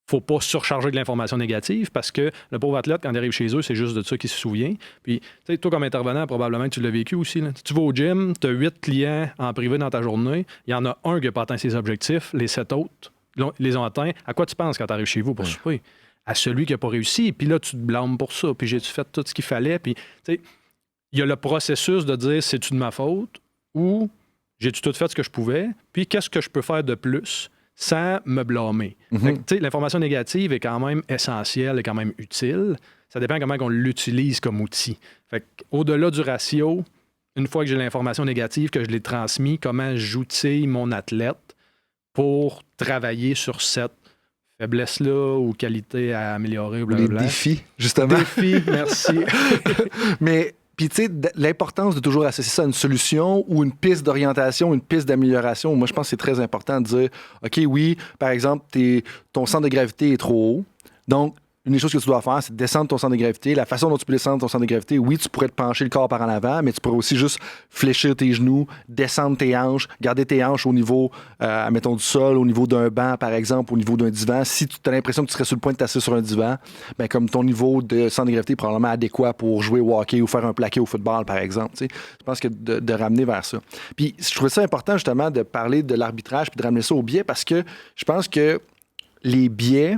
faut pas surcharger de l'information négative parce que le pauvre athlète, quand il arrive chez eux, c'est juste de ça qu'il se souvient. Puis, tu sais, toi, comme intervenant, probablement que tu l'as vécu aussi. Là. Tu vas au gym, tu as 8 clients en privé dans ta journée, il y en a un qui n'a pas atteint ses objectifs, les 7 autres les ont atteints. À quoi tu penses quand tu arrives chez vous pour souper? À celui qui n'a pas réussi. Puis là, tu te blâmes pour ça. Puis j'ai-tu fait tout ce qu'il fallait? Puis, tu sais, il y a le processus de dire c'est-tu de ma faute ou j'ai-tu tout fait ce que je pouvais? Puis qu'est-ce que je peux faire de plus? Sans me blâmer. Fait que, l'information négative est quand même essentielle et quand même utile. Ça dépend comment on l'utilise comme outil. Fait au-delà du ratio, une fois que j'ai l'information négative, que je l'ai transmise, comment j'outille mon athlète pour travailler sur cette faiblesse-là ou qualité à améliorer. Blablabla. Les défis, justement. Défis, merci. Mais... Puis, tu sais, l'importance de toujours associer ça à une solution ou une piste d'orientation, une piste d'amélioration. Moi, je pense que c'est très important de dire, OK, oui, par exemple, ton centre de gravité est trop haut. Donc, une des choses que tu dois faire, c'est de descendre ton centre de gravité. La façon dont tu peux descendre ton centre de gravité, oui, tu pourrais te pencher le corps par en avant, mais tu pourrais aussi juste fléchir tes genoux, descendre tes hanches, garder tes hanches au niveau, admettons, du sol, au niveau d'un banc, par exemple, au niveau d'un divan. Si tu as l'impression que tu serais sur le point de t'asseoir sur un divan, bien, comme ton niveau de centre de gravité est probablement adéquat pour jouer au hockey ou faire un plaqué au football, par exemple. Tu sais. Je pense que de ramener vers ça. Puis, je trouvais ça important, justement, de parler de l'arbitrage puis de ramener ça au biais parce que je pense que les biais...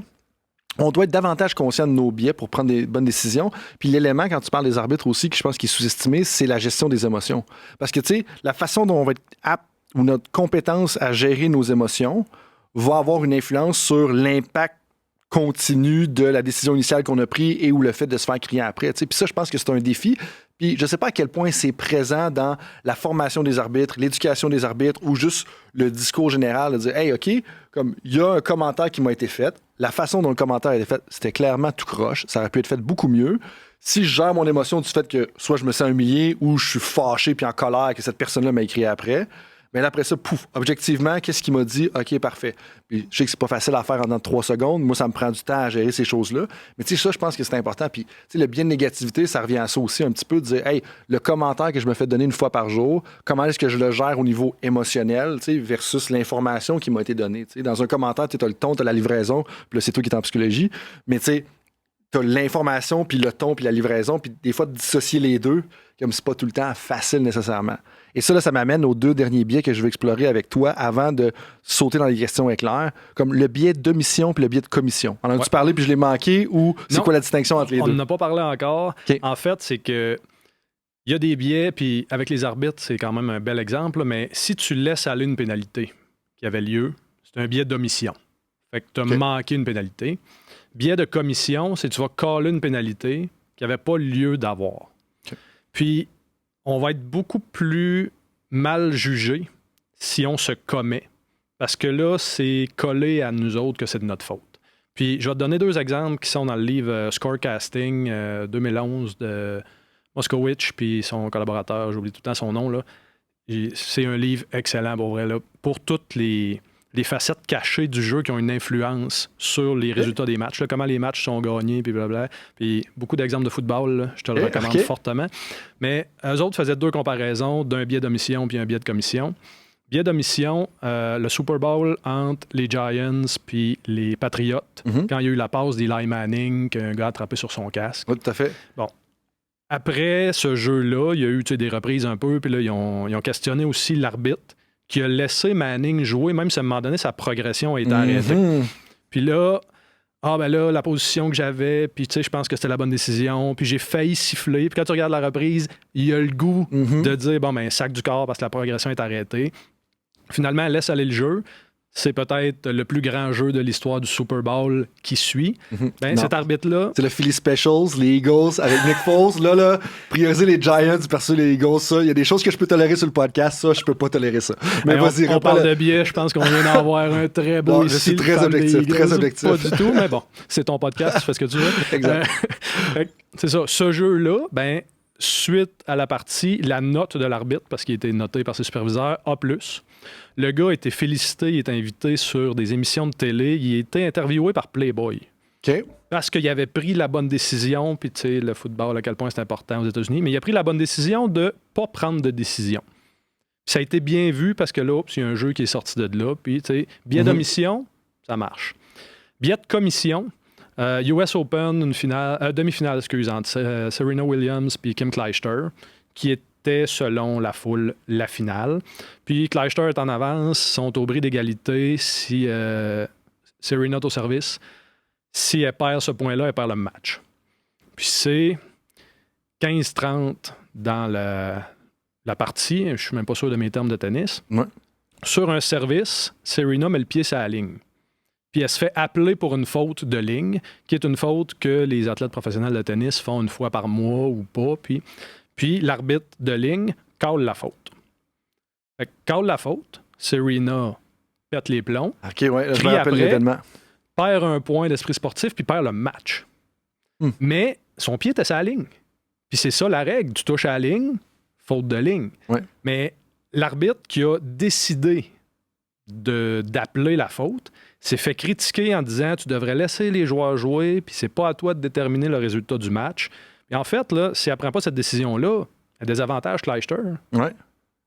On doit être davantage conscient de nos biais pour prendre des bonnes décisions. Puis l'élément, quand tu parles des arbitres aussi, que je pense qu'il est sous-estimé, c'est la gestion des émotions. Parce que, tu sais, la façon dont on va être apte ou notre compétence à gérer nos émotions va avoir une influence sur l'impact continu de la décision initiale qu'on a prise et ou le fait de se faire crier après. Tu sais. Puis ça, je pense que c'est un défi. Puis je ne sais pas à quel point c'est présent dans la formation des arbitres, l'éducation des arbitres ou juste le discours général de dire « Hey, OK, comme il y a un commentaire qui m'a été fait, la façon dont le commentaire a été fait, c'était clairement tout croche, ça aurait pu être fait beaucoup mieux. Si je gère mon émotion du fait que soit je me sens humilié ou je suis fâché puis en colère que cette personne-là m'a écrit après, mais là, après ça, pouf, objectivement, qu'est-ce qu'il m'a dit? OK, parfait. Puis je sais que c'est pas facile à faire en 3 secondes. Moi, ça me prend du temps à gérer ces choses-là. Mais tu sais, ça, je pense que c'est important. Puis, tu sais, le biais de négativité, ça revient à ça aussi un petit peu, de dire, hey, le commentaire que je me fais donner une fois par jour, comment est-ce que je le gère au niveau émotionnel, tu sais, versus l'information qui m'a été donnée. Tu sais, dans un commentaire, tu as le ton, tu as la livraison, puis là, c'est toi qui es en psychologie. Mais tu sais, tu as l'information, puis le ton, puis la livraison, puis des fois, de dissocier les deux, comme c'est pas tout le temps facile nécessairement. Et ça, là, ça m'amène aux 2 derniers biais que je veux explorer avec toi avant de sauter dans les questions éclairs, comme le biais d'omission puis le biais de commission. En as-tu parlé puis je l'ai manqué ou c'est quoi la distinction entre les deux? On n'en a pas parlé encore. Okay. En fait, c'est que il y a des biais, puis avec les arbitres, c'est quand même un bel exemple, mais si tu laisses aller une pénalité qui avait lieu, c'est un biais d'omission. Fait que tu as manqué une pénalité. Biais de commission, c'est que tu vas caller une pénalité qui n'avait pas lieu d'avoir. Puis, on va être beaucoup plus mal jugé si on se commet. Parce que là, c'est collé à nous autres que c'est de notre faute. Puis, je vais te donner 2 exemples qui sont dans le livre Scorecasting 2011 de Moskowitz puis son collaborateur, j'oublie tout le temps son nom. Là. C'est un livre excellent pour vrai. Là, pour toutes les facettes cachées du jeu qui ont une influence sur les résultats des matchs, là, comment les matchs sont gagnés, puis blablabla. Puis beaucoup d'exemples de football, là, je te le recommande fortement. Mais eux autres faisaient 2 comparaisons d'un biais d'omission puis un biais de commission. Biais d'omission, le Super Bowl entre les Giants puis les Patriots, quand il y a eu la passe d'Eli Manning, qu'un gars a attrapé sur son casque. Oui, tout à fait. Bon. Après ce jeu-là, il y a eu des reprises un peu, puis là, ils ont questionné aussi l'arbitre qui a laissé Manning jouer, même si à un moment donné, sa progression a été arrêtée. Puis là, la position que j'avais, puis tu sais, je pense que c'était la bonne décision, puis j'ai failli siffler. Puis quand tu regardes la reprise, il y a le goût de dire, sac du corps parce que la progression est arrêtée. Finalement, elle laisse aller le jeu. c'est peut-être le plus grand jeu de l'histoire du Super Bowl qui suit. Cet arbitre-là... C'est le Philly Specials, les Eagles avec Nick Foles. Là, prioriser les Giants versus les Eagles, ça. Il y a des choses que je peux tolérer sur le podcast, ça, je peux pas tolérer ça. Mais vas-y, on parle de biais, je pense qu'on vient d'avoir un très beau non, ici. Je suis très objectif. Pas du tout, mais bon, c'est ton podcast, tu fais ce que tu veux. Exact. C'est ça. Ce jeu-là, suite à la partie, la note de l'arbitre, parce qu'il était noté par ses superviseurs, A+. Le gars a été félicité, il est invité sur des émissions de télé, il a été interviewé par Playboy. OK. Parce qu'il avait pris la bonne décision, puis tu sais, le football, à quel point c'est important aux États-Unis, mais il a pris la bonne décision de ne pas prendre de décision. Puis ça a été bien vu parce que là, il y a un jeu qui est sorti de là, puis tu sais, biais d'omission, ça marche. Biais de commission, US Open, demi-finale, entre Serena Williams puis Kim Clijsters, qui était, selon la foule, la finale. Puis Clijsters est en avance, sont au bris d'égalité. Si Serena est au service, si elle perd ce point-là, elle perd le match. Puis c'est 15-30 dans la partie. Je ne suis même pas sûr de mes termes de tennis. Ouais. Sur un service, Serena met le pied sur la ligne. Puis elle se fait appeler pour une faute de ligne, qui est une faute que les athlètes professionnels de tennis font une fois par mois ou pas. Puis l'arbitre de ligne call la faute. Fait que call la faute, Serena pète les plombs. OK, ouais, je me rappelle l'événement. Perd un point d'esprit sportif, puis perd le match. Mais son pied était sur la ligne. Puis c'est ça la règle. Tu touches à la ligne, faute de ligne. Ouais. Mais l'arbitre qui a décidé d'appeler la faute s'est fait critiquer en disant tu devrais laisser les joueurs jouer, puis c'est pas à toi de déterminer le résultat du match. Et en fait, là, si elle ne prend pas cette décision-là, elle a des avantages, Clijsters. Ouais.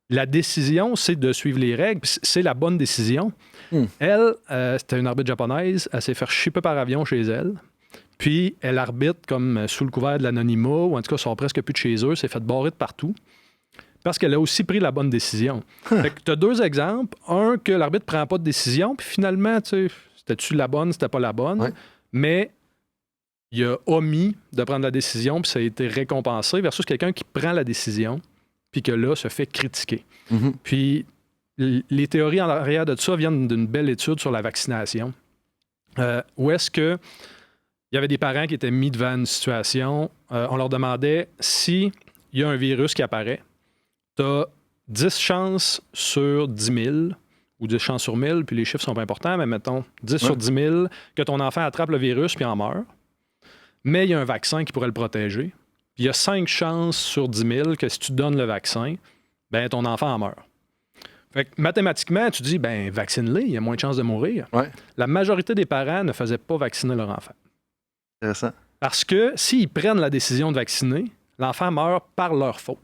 La décision, c'est de suivre les règles, puis c'est la bonne décision. Elle, c'était une arbitre japonaise, elle s'est fait shipper par avion chez elle. Puis elle arbitre comme sous le couvert de l'anonymat, ou en tout cas, sort presque plus de chez eux, s'est fait barrer de partout. Parce qu'elle a aussi pris la bonne décision. Fait que tu as deux exemples. Un, que l'arbitre ne prend pas de décision, puis finalement, tu sais, c'était-tu la bonne, c'était pas la bonne. Ouais. Mais il a omis de prendre la décision, puis ça a été récompensé, versus quelqu'un qui prend la décision, puis que là, se fait critiquer. Puis les théories en arrière de ça viennent d'une belle étude sur la vaccination. Où est-ce que il y avait des parents qui étaient mis devant une situation, on leur demandait s'il y a un virus qui apparaît, tu as 10 chances sur 10 000 ou 10 chances sur 1000, puis les chiffres sont pas importants, mais mettons 10 sur 10 000 que ton enfant attrape le virus puis en meurt. Mais il y a un vaccin qui pourrait le protéger. Puis il y a 5 chances sur 10 000 que si tu donnes le vaccin, ben ton enfant en meurt. Fait que mathématiquement, tu dis, ben vaccine-les, il y a moins de chances de mourir. Ouais. La majorité des parents ne faisaient pas vacciner leur enfant. Intéressant. Parce que s'ils prennent la décision de vacciner, l'enfant meurt par leur faute.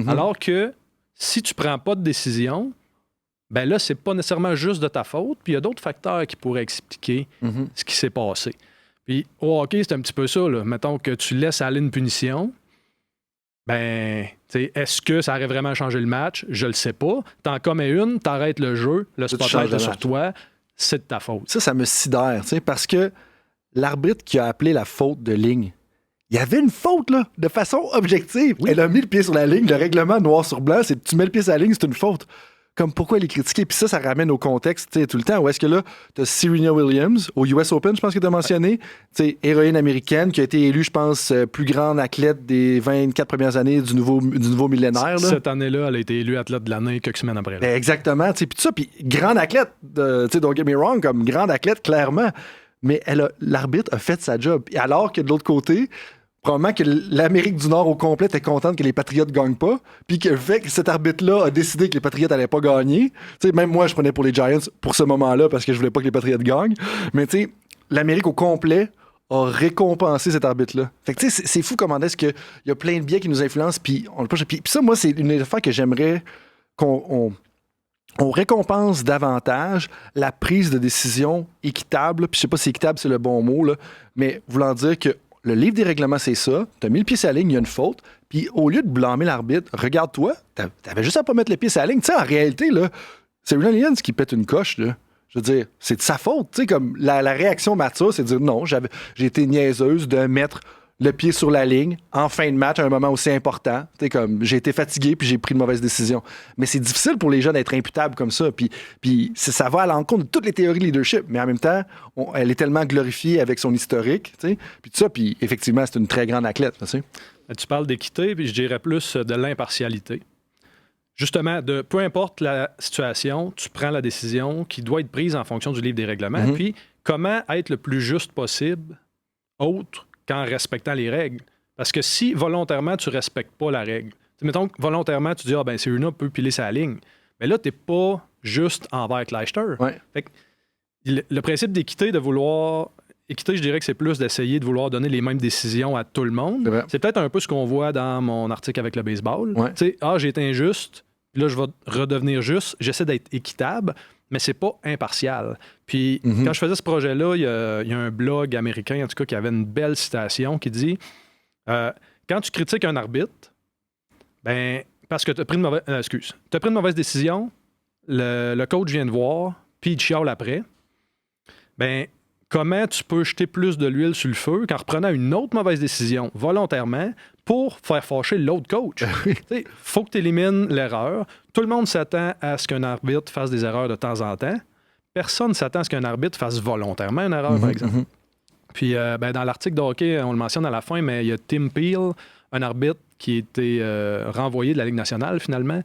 Alors que si tu prends pas de décision, ben là, c'est pas nécessairement juste de ta faute, puis il y a d'autres facteurs qui pourraient expliquer ce qui s'est passé. Puis au hockey, c'est un petit peu ça, là. Mettons que tu laisses aller une punition, ben, est-ce que ça aurait vraiment changé le match? Je le sais pas. T'en commets une, t'arrêtes le jeu, le spotlight est sur toi, c'est de ta faute. Ça me sidère, parce que l'arbitre qui a appelé la faute de ligne, il y avait une faute, là, de façon objective. Oui. Elle a mis le pied sur la ligne. Le règlement noir sur blanc, c'est tu mets le pied sur la ligne, c'est une faute. Comme pourquoi elle est critiquée? Puis ça ramène au contexte tout le temps. Où est-ce que là, tu as Serena Williams, au US Open, je pense que tu as mentionné, héroïne américaine, qui a été élue, je pense, plus grande athlète des 24 premières années du nouveau millénaire. Là. Cette année-là, elle a été élue athlète de l'année quelques semaines après. Ben exactement. Puis grande athlète, don't get me wrong, comme grande athlète, clairement. Mais l'arbitre a fait sa job. Alors que de l'autre côté, probablement que l'Amérique du Nord au complet était contente que les Patriotes ne gagnent pas, puis que le fait que cet arbitre-là a décidé que les Patriotes n'allaient pas gagner. Même moi, je prenais pour les Giants pour ce moment-là parce que je voulais pas que les Patriotes gagnent. Mais l'Amérique au complet a récompensé cet arbitre-là. Fait que c'est fou comment est-ce qu'il y a plein de biais qui nous influencent, puis ça, moi, c'est une affaire que j'aimerais qu'on récompense davantage la prise de décision équitable. Puis je sais pas si équitable, c'est le bon mot, là, mais voulant dire que le livre des règlements, c'est ça. Tu as mis le pied sur la ligne, il y a une faute. Puis au lieu de blâmer l'arbitre, regarde-toi, t'avais juste à pas mettre le pied sur la ligne. Tu sais, en réalité, là, c'est Serena Williams qui pète une coche, là. Je veux dire, c'est de sa faute. Tu sais, comme la réaction mature, c'est de dire non, j'ai été niaiseuse de mettre le pied sur la ligne, en fin de match, à un moment aussi important. Comme j'ai été fatigué puis j'ai pris une mauvaise décision. Mais c'est difficile pour les gens d'être imputables comme ça. Puis ça va à l'encontre de toutes les théories de leadership. Mais en même temps, elle est tellement glorifiée avec son historique. Puis tout ça, puis effectivement, c'est une très grande athlète. Tu parles d'équité, puis je dirais plus de l'impartialité. Justement, peu importe la situation, tu prends la décision qui doit être prise en fonction du livre des règlements. Puis comment être le plus juste possible, autre qu'en respectant les règles. Parce que si volontairement tu ne respectes pas la règle, mettons que volontairement tu dis Serena peut piler sa ligne, mais là tu n'es pas juste envers Clijsters. Ouais. Fait que le principe d'équité, de vouloir... Équité, je dirais que c'est plus d'essayer de vouloir donner les mêmes décisions à tout le monde. C'est peut-être un peu ce qu'on voit dans mon article avec le baseball. Ouais. Tu sais, j'ai été injuste, puis là je vais redevenir juste, j'essaie d'être équitable, mais c'est pas impartial. Puis quand je faisais ce projet-là, il y a un blog américain, en tout cas, qui avait une belle citation qui dit quand tu critiques un arbitre, ben parce que tu as pris une mauvaise décision, le coach vient te voir, puis il te chiale après, ben comment tu peux jeter plus de l'huile sur le feu qu'en reprenant une autre mauvaise décision volontairement pour faire fâcher l'autre coach? Il faut que tu élimines l'erreur. Tout le monde s'attend à ce qu'un arbitre fasse des erreurs de temps en temps. Personne ne s'attend à ce qu'un arbitre fasse volontairement une erreur, par exemple. Puis dans l'article de hockey, on le mentionne à la fin, mais il y a Tim Peel, un arbitre qui a été renvoyé de la Ligue nationale, finalement,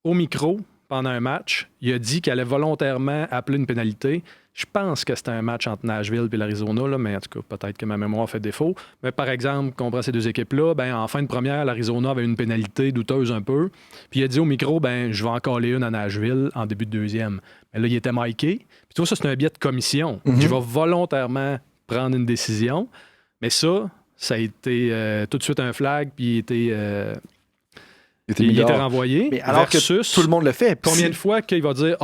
au micro pendant un match. Il a dit qu'il allait volontairement appeler une pénalité. Je pense que c'était un match entre Nashville et l'Arizona, là, mais en tout cas, peut-être que ma mémoire fait défaut. Mais par exemple, qu'on prend ces deux équipes-là, en fin de première, l'Arizona avait une pénalité douteuse un peu. Puis il a dit au micro, je vais en coller une à Nashville en début de deuxième. Mais là, il était miké. Puis tu vois, ça, c'est un biais de commission. Je vais volontairement prendre une décision. Mais ça a été tout de suite un flag, puis il était renvoyé. Mais alors versus que tout le monde le fait. Combien de fois qu'il va dire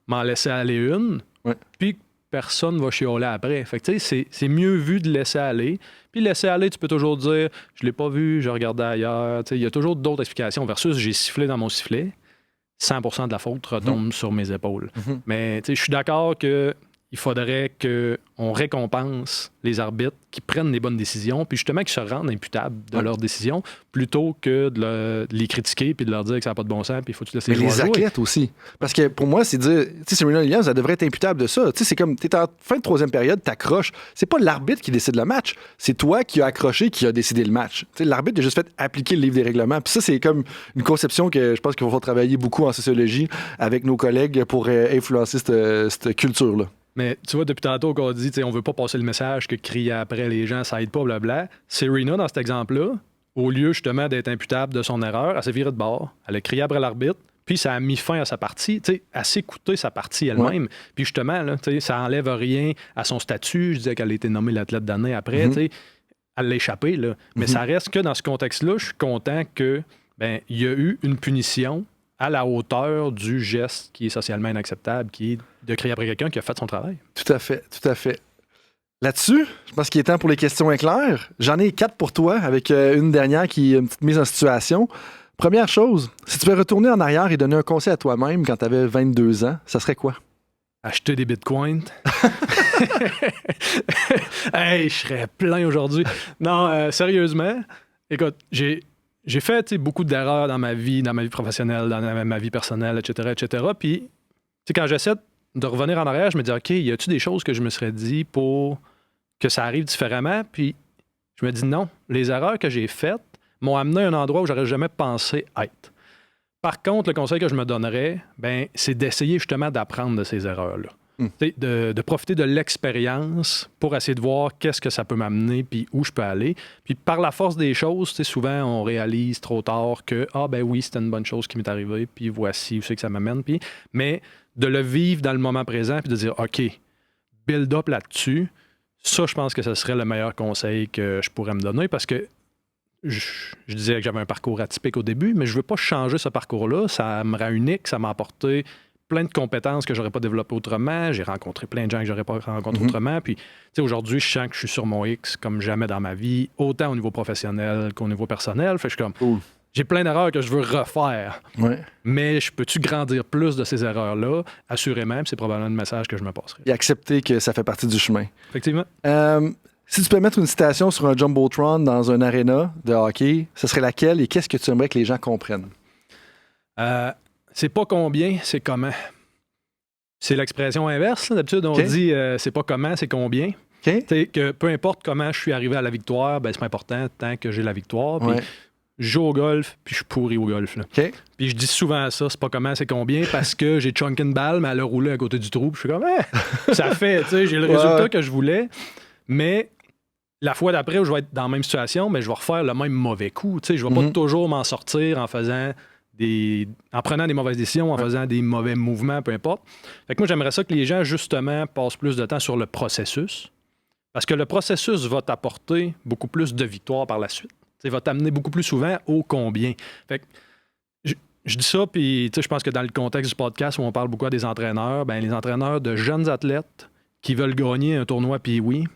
m'en laisser aller une, ouais. Puis personne va chialer après. Fait que tu sais, c'est mieux vu de laisser aller. Puis laisser aller, tu peux toujours dire je l'ai pas vu, je regardais ailleurs. Il y a toujours d'autres explications versus j'ai sifflé dans mon sifflet. 100% de la faute retombe sur mes épaules. Mais je suis d'accord que il faudrait qu'on récompense les arbitres qui prennent les bonnes décisions, puis justement qui se rendent imputables de leurs décisions, plutôt que de les critiquer puis de leur dire que ça n'a pas de bon sens, puis il faut que tu laisses les joueurs jouer. Mais les athlètes aussi. Parce que pour moi, c'est dire, tu sais, Serena Williams, elle devrait être imputable de ça. Tu sais, c'est comme, t'es en fin de troisième période, t'accroches. C'est pas l'arbitre qui décide le match, c'est toi qui as accroché qui a décidé le match. Tu sais, l'arbitre a juste fait appliquer le livre des règlements. Puis ça, c'est comme une conception que je pense qu'il va falloir travailler beaucoup en sociologie avec nos collègues pour influencer cette culture-là. Mais tu vois, depuis tantôt qu'on dit, on veut pas passer le message que crier après les gens, ça aide pas, blablabla. Serena, dans cet exemple-là, au lieu justement d'être imputable de son erreur, elle s'est virée de bord, elle a crié après l'arbitre, puis ça a mis fin à sa partie. Elle s'est coûté sa partie elle-même. Puis justement, là, ça enlève rien à son statut. Je disais qu'elle a été nommée l'athlète d'année après. Elle l'a échappé, là. Mais ça reste que dans ce contexte-là, je suis content qu'il y a eu une punition à la hauteur du geste qui est socialement inacceptable, qui est de crier après quelqu'un qui a fait son travail. Tout à fait, tout à fait. Là-dessus, je pense qu'il est temps pour les questions éclairs. J'en ai 4 pour toi, avec une dernière qui est une petite mise en situation. Première chose, si tu veux retourner en arrière et donner un conseil à toi-même quand tu avais 22 ans, ça serait quoi? Acheter des bitcoins. Hey, je serais plein aujourd'hui. Non, sérieusement, écoute, j'ai fait beaucoup d'erreurs dans ma vie professionnelle, dans ma vie personnelle, etc. Puis, quand j'essaie de revenir en arrière, je me dis, OK, y a-tu des choses que je me serais dit pour que ça arrive différemment? Puis, je me dis, non, les erreurs que j'ai faites m'ont amené à un endroit où j'aurais jamais pensé être. Par contre, le conseil que je me donnerais, c'est d'essayer justement d'apprendre de ces erreurs-là. De profiter de l'expérience pour essayer de voir qu'est-ce que ça peut m'amener puis où je peux aller. Puis par la force des choses, souvent on réalise trop tard que oui, c'était une bonne chose qui m'est arrivée, puis voici où c'est que ça m'amène. Mais de le vivre dans le moment présent puis de dire OK, build up là-dessus, ça, je pense que ce serait le meilleur conseil que je pourrais me donner parce que je disais que j'avais un parcours atypique au début, mais je ne veux pas changer ce parcours-là. Ça me rend unique, ça m'a apporté plein de compétences que j'aurais pas développées autrement. J'ai rencontré plein de gens que j'aurais pas rencontrés autrement. Puis, aujourd'hui, je sens que je suis sur mon X comme jamais dans ma vie, autant au niveau professionnel qu'au niveau personnel. Fait que je suis comme, j'ai plein d'erreurs que je veux refaire. Mais je peux-tu grandir plus de ces erreurs-là? Assurément, puis c'est probablement le message que je me passerai. Et accepter que ça fait partie du chemin. Effectivement. Si tu peux mettre une citation sur un Jumbotron dans un aréna de hockey, ce serait laquelle et qu'est-ce que tu aimerais que les gens comprennent? C'est pas combien, c'est comment. C'est l'expression inverse. Là. D'habitude, on dit c'est pas comment, c'est combien. Que peu importe comment je suis arrivé à la victoire, ben, c'est pas important tant que j'ai la victoire. Puis je joue au golf, puis je suis pourri au golf. Là. Puis je dis souvent ça, c'est pas comment, c'est combien, parce que j'ai chunké une balle, mais elle a roulé à côté du trou. Puis je suis comme, ça fait, j'ai le résultat que je voulais. Mais la fois d'après où je vais être dans la même situation, mais je vais refaire le même mauvais coup. Je vais pas toujours m'en sortir en faisant en prenant des mauvaises décisions, en faisant des mauvais mouvements, peu importe. Fait que moi, j'aimerais ça que les gens, justement, passent plus de temps sur le processus. Parce que le processus va t'apporter beaucoup plus de victoires par la suite. Il va t'amener beaucoup plus souvent au combien. Fait que je dis ça, puis je pense que dans le contexte du podcast où on parle beaucoup à des entraîneurs, ben, les entraîneurs de jeunes athlètes qui veulent gagner un tournoi Pee-Wee,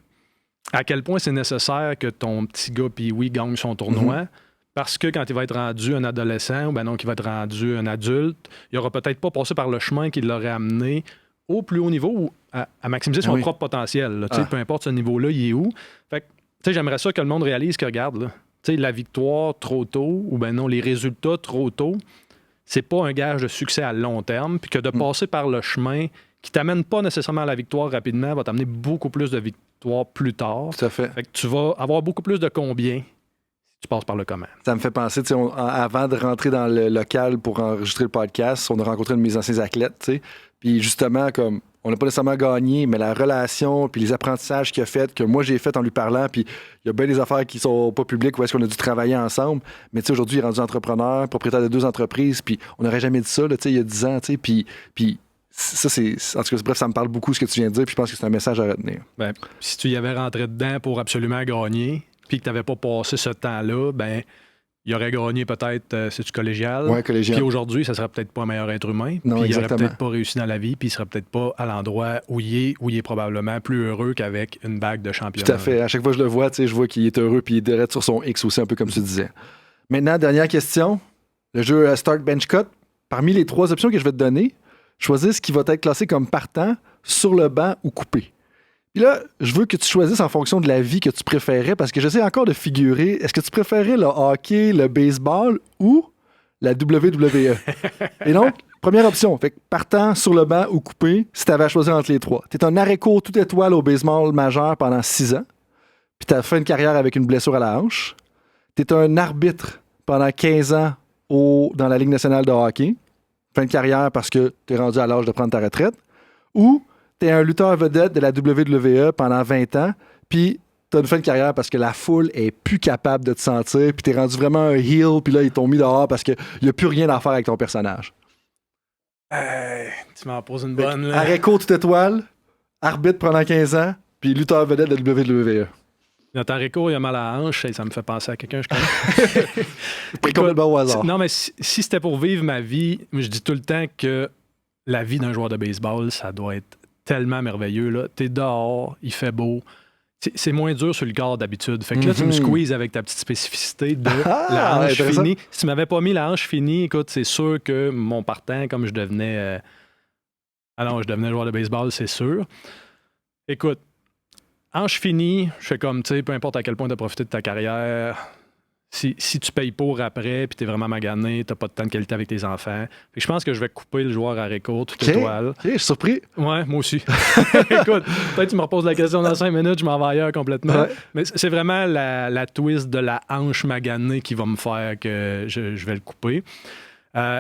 à quel point c'est nécessaire que ton petit gars Pee-Wee gagne son tournoi. Parce que quand il va être rendu un adolescent ou ben non, qu'il va être rendu un adulte, il n'aura peut-être pas passé par le chemin qui l'aurait amené au plus haut niveau ou à maximiser son propre potentiel. Là. Peu importe ce niveau-là, il est où. Fait que j'aimerais ça que le monde réalise que, regarde, là, la victoire trop tôt ou ben non, les résultats trop tôt, c'est pas un gage de succès à long terme. Puis que de passer par le chemin qui t'amène pas nécessairement à la victoire rapidement va t'amener beaucoup plus de victoires plus tard. Tout à fait. Fait que tu vas avoir beaucoup plus de combien. Tu passes par le comment. Ça me fait penser, avant de rentrer dans le local pour enregistrer le podcast, on a rencontré un de mes anciens athlètes, puis justement, comme on n'a pas nécessairement gagné, mais la relation, puis les apprentissages qu'il a fait, que moi j'ai fait en lui parlant, puis il y a bien des affaires qui sont pas publiques où est-ce qu'on a dû travailler ensemble, mais aujourd'hui, il est rendu entrepreneur, propriétaire de 2 entreprises, puis on n'aurait jamais dit ça, là, il y a 10 ans, puis ça, c'est... En tout cas, bref, ça me parle beaucoup ce que tu viens de dire, puis je pense que c'est un message à retenir. Ben, si tu y avais rentré dedans pour absolument gagner, puis que tu n'avais pas passé ce temps-là, ben il aurait gagné peut-être, c'est-tu collégial? Oui, collégial. Puis aujourd'hui, ça serait peut-être pas un meilleur être humain. Non, puis il exactement. aurait peut-être pas réussi dans la vie, puis il serait peut-être pas à l'endroit où il est probablement plus heureux qu'avec une bague de championnat. Tout à fait. À chaque fois que je le vois, je vois qu'il est heureux, puis il est direct sur son X aussi, un peu comme tu disais. Maintenant, dernière question. Le jeu Start Bench Cut. Parmi les 3 options que je vais te donner, choisis ce qui va être classé comme partant, sur le banc ou coupé. Puis là, je veux que tu choisisses en fonction de la vie que tu préférais, parce que j'essaie encore de figurer, est-ce que tu préférais le hockey, le baseball ou la WWE? Et donc, première option, fait que partant, sur le banc ou coupé, si tu avais à choisir entre les 3. Tu es un arrêt-court toute étoile au baseball majeur pendant 6 ans, puis tu as fait une carrière avec une blessure à la hanche. Tu es un arbitre pendant 15 ans dans la Ligue nationale de hockey, fin de carrière parce que tu es rendu à l'âge de prendre ta retraite, ou t'es un lutteur vedette de la WWE pendant 20 ans, puis t'as une fin de carrière parce que la foule est plus capable de te sentir, puis t'es rendu vraiment un heel, puis là, ils t'ont mis dehors parce qu'il n'y a plus rien à faire avec ton personnage. Tu m'en poses une bonne, là. Arrêt court toute étoile, arbitre pendant 15 ans, puis lutteur vedette de la WWE. Notre arrêt court, il a mal à la hanche, et ça me fait penser à quelqu'un que je connais. T'es complètement au hasard. Non, mais si c'était pour vivre ma vie, je dis tout le temps que la vie d'un joueur de baseball, ça doit être tellement merveilleux. Là. T'es dehors, il fait beau. C'est moins dur sur le corps d'habitude. Fait que là, tu me squeezes avec ta petite spécificité de la hanche finie. Si tu m'avais pas mis la hanche finie, écoute, c'est sûr que mon partant, comme je devenais... je devenais joueur de baseball, c'est sûr. Écoute, hanche finie, je fais comme, tu sais, peu importe à quel point tu as profité de ta carrière... Si tu payes pour après, puis t'es vraiment magané, t'as pas de temps de qualité avec tes enfants. Fait que je pense que je vais couper le joueur à récourt, toute étoile. OK, je suis surpris. Ouais, moi aussi. Écoute, peut-être que tu me reposes la question dans 5 minutes, je m'en vais ailleurs complètement. Ouais. Mais c'est vraiment la twist de la hanche maganée qui va me faire que je vais le couper.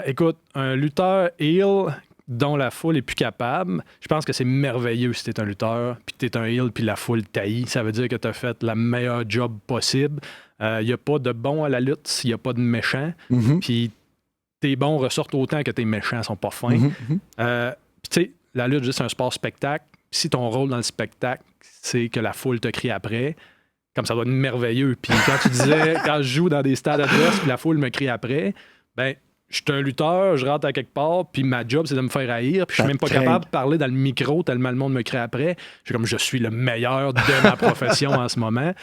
Écoute, un lutteur heel dont la foule est plus capable, je pense que c'est merveilleux si t'es un lutteur, puis t'es un heel, puis la foule taillit. Ça veut dire que t'as fait la meilleure job possible. Il n'y a pas de bon à la lutte s'il n'y a pas de méchant. Puis tes bons ressortent autant que tes méchants sont pas fins. Puis tu sais, la lutte, c'est un sport spectacle. Si ton rôle dans le spectacle, c'est que la foule te crie après, comme ça doit être merveilleux. Puis quand tu disais, quand je joue dans des stades adverses, puis la foule me crie après, ben je suis un lutteur, je rentre à quelque part, puis ma job, c'est de me faire haïr, puis je suis même pas capable de parler dans le micro tellement le monde me crée après. Je suis le meilleur de ma profession en ce moment.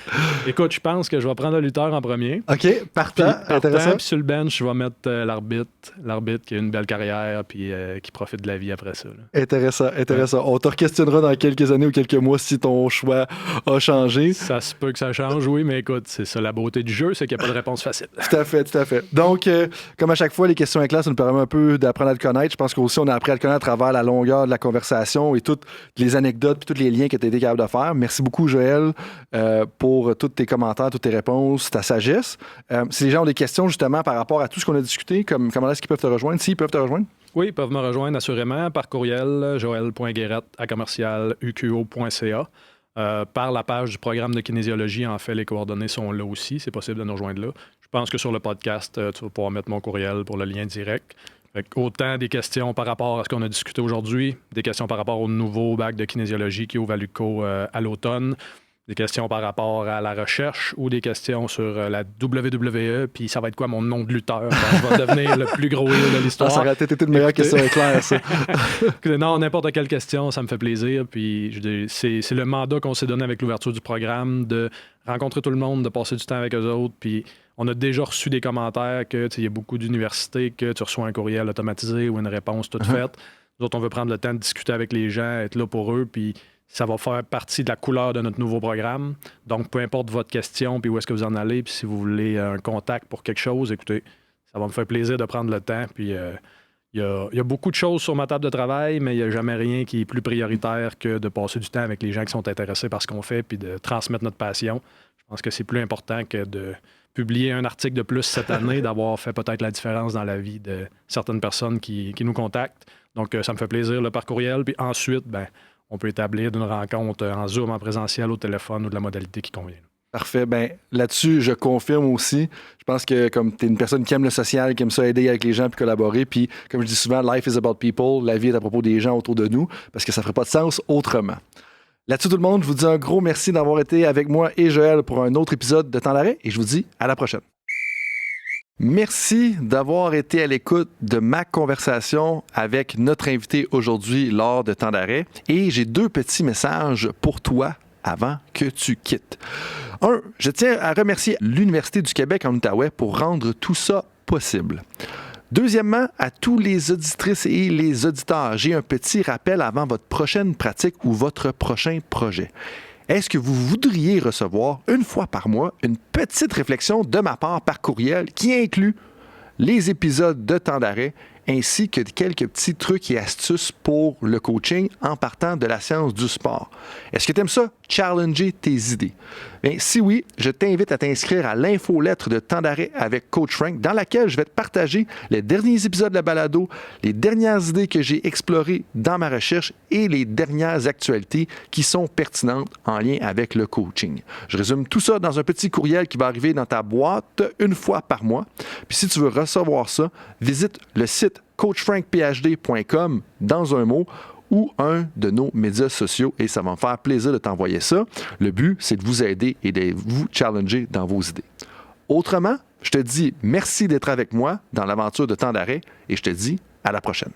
Écoute, je pense que je vais prendre le lutteur en premier. OK, partant, intéressant. Puis sur le bench, je vais mettre l'arbitre qui a une belle carrière, puis qui profite de la vie après ça. Là. Intéressant. Ouais. On te re-questionnera dans quelques années ou quelques mois si ton choix a changé. Ça se peut que ça change, oui, mais écoute, c'est ça la beauté du jeu, c'est qu'il n'y a pas de réponse facile. Tout à fait. Donc, comme à chaque fois, les questions éclairs, ça nous permet un peu d'apprendre à le connaître. Je pense qu'aussi, on a appris à le connaître à travers la longueur de la conversation et toutes les anecdotes puis tous les liens que tu as été capable de faire. Merci beaucoup, Joël, pour tous tes commentaires, toutes tes réponses, ta sagesse. Si les gens ont des questions, justement, par rapport à tout ce qu'on a discuté, comment est-ce qu'ils peuvent te rejoindre? S'ils peuvent te rejoindre? Oui, ils peuvent me rejoindre assurément par courriel, joel.guérette@commercialuqo.ca. Par la page du programme de kinésiologie, en fait, les coordonnées sont là aussi. C'est possible de nous rejoindre là. Je pense que sur le podcast, tu vas pouvoir mettre mon courriel pour le lien direct. Autant des questions par rapport à ce qu'on a discuté aujourd'hui, des questions par rapport au nouveau bac de kinésiologie qui ouvre à l'UQO à l'automne, des questions par rapport à la recherche ou des questions sur la WWE, puis ça va être quoi mon nom de lutteur quand je vais devenir le plus gros héros de l'histoire. Ça aurait été une meilleure question éclair, ça. Non, n'importe quelle question, ça me fait plaisir. Puis c'est le mandat qu'on s'est donné avec l'ouverture du programme, de rencontrer tout le monde, de passer du temps avec eux autres. Puis on a déjà reçu des commentaires que il y a beaucoup d'universités que tu reçois un courriel automatisé ou une réponse toute faite. Nous autres, on veut prendre le temps de discuter avec les gens, être là pour eux, puis ça va faire partie de la couleur de notre nouveau programme. Donc, peu importe votre question, puis où est-ce que vous en allez, puis si vous voulez un contact pour quelque chose, écoutez, ça va me faire plaisir de prendre le temps. Puis, il y a beaucoup de choses sur ma table de travail, mais il n'y a jamais rien qui est plus prioritaire que de passer du temps avec les gens qui sont intéressés par ce qu'on fait, puis de transmettre notre passion. Je pense que c'est plus important que de publier un article de plus cette année, d'avoir fait peut-être la différence dans la vie de certaines personnes qui nous contactent. Donc, ça me fait plaisir par courriel. Puis ensuite, on peut établir d'une rencontre en Zoom, en présentiel, au téléphone ou de la modalité qui convient. Parfait. Là-dessus, je confirme aussi. Je pense que comme tu es une personne qui aime le social, qui aime ça aider avec les gens puis collaborer, puis comme je dis souvent, life is about people, la vie est à propos des gens autour de nous, parce que ça ne ferait pas de sens autrement. Là-dessus, tout le monde, je vous dis un gros merci d'avoir été avec moi et Joël pour un autre épisode de Temps d'arrêt et je vous dis à la prochaine. Merci d'avoir été à l'écoute de ma conversation avec notre invité aujourd'hui lors de Temps d'arrêt. Et j'ai 2 petits messages pour toi avant que tu quittes. 1, je tiens à remercier l'Université du Québec en Outaouais pour rendre tout ça possible. Deuxièmement, à tous les auditrices et les auditeurs, j'ai un petit rappel avant votre prochaine pratique ou votre prochain projet. Est-ce que vous voudriez recevoir une fois par mois une petite réflexion de ma part par courriel qui inclut les épisodes de Temps d'arrêt ainsi que quelques petits trucs et astuces pour le coaching en partant de la science du sport? Est-ce que tu aimes ça? Challenger tes idées. Bien, si oui, je t'invite à t'inscrire à l'infolettre de Temps d'arrêt avec Coach Frank, dans laquelle je vais te partager les derniers épisodes de la balado, les dernières idées que j'ai explorées dans ma recherche et les dernières actualités qui sont pertinentes en lien avec le coaching. Je résume tout ça dans un petit courriel qui va arriver dans ta boîte une fois par mois. Puis si tu veux recevoir ça, visite le site coachfrankphd.com dans un mot ou un de nos médias sociaux et ça va me faire plaisir de t'envoyer ça. Le but, c'est de vous aider et de vous challenger dans vos idées. Autrement, je te dis merci d'être avec moi dans l'aventure de Temps d'arrêt et je te dis à la prochaine.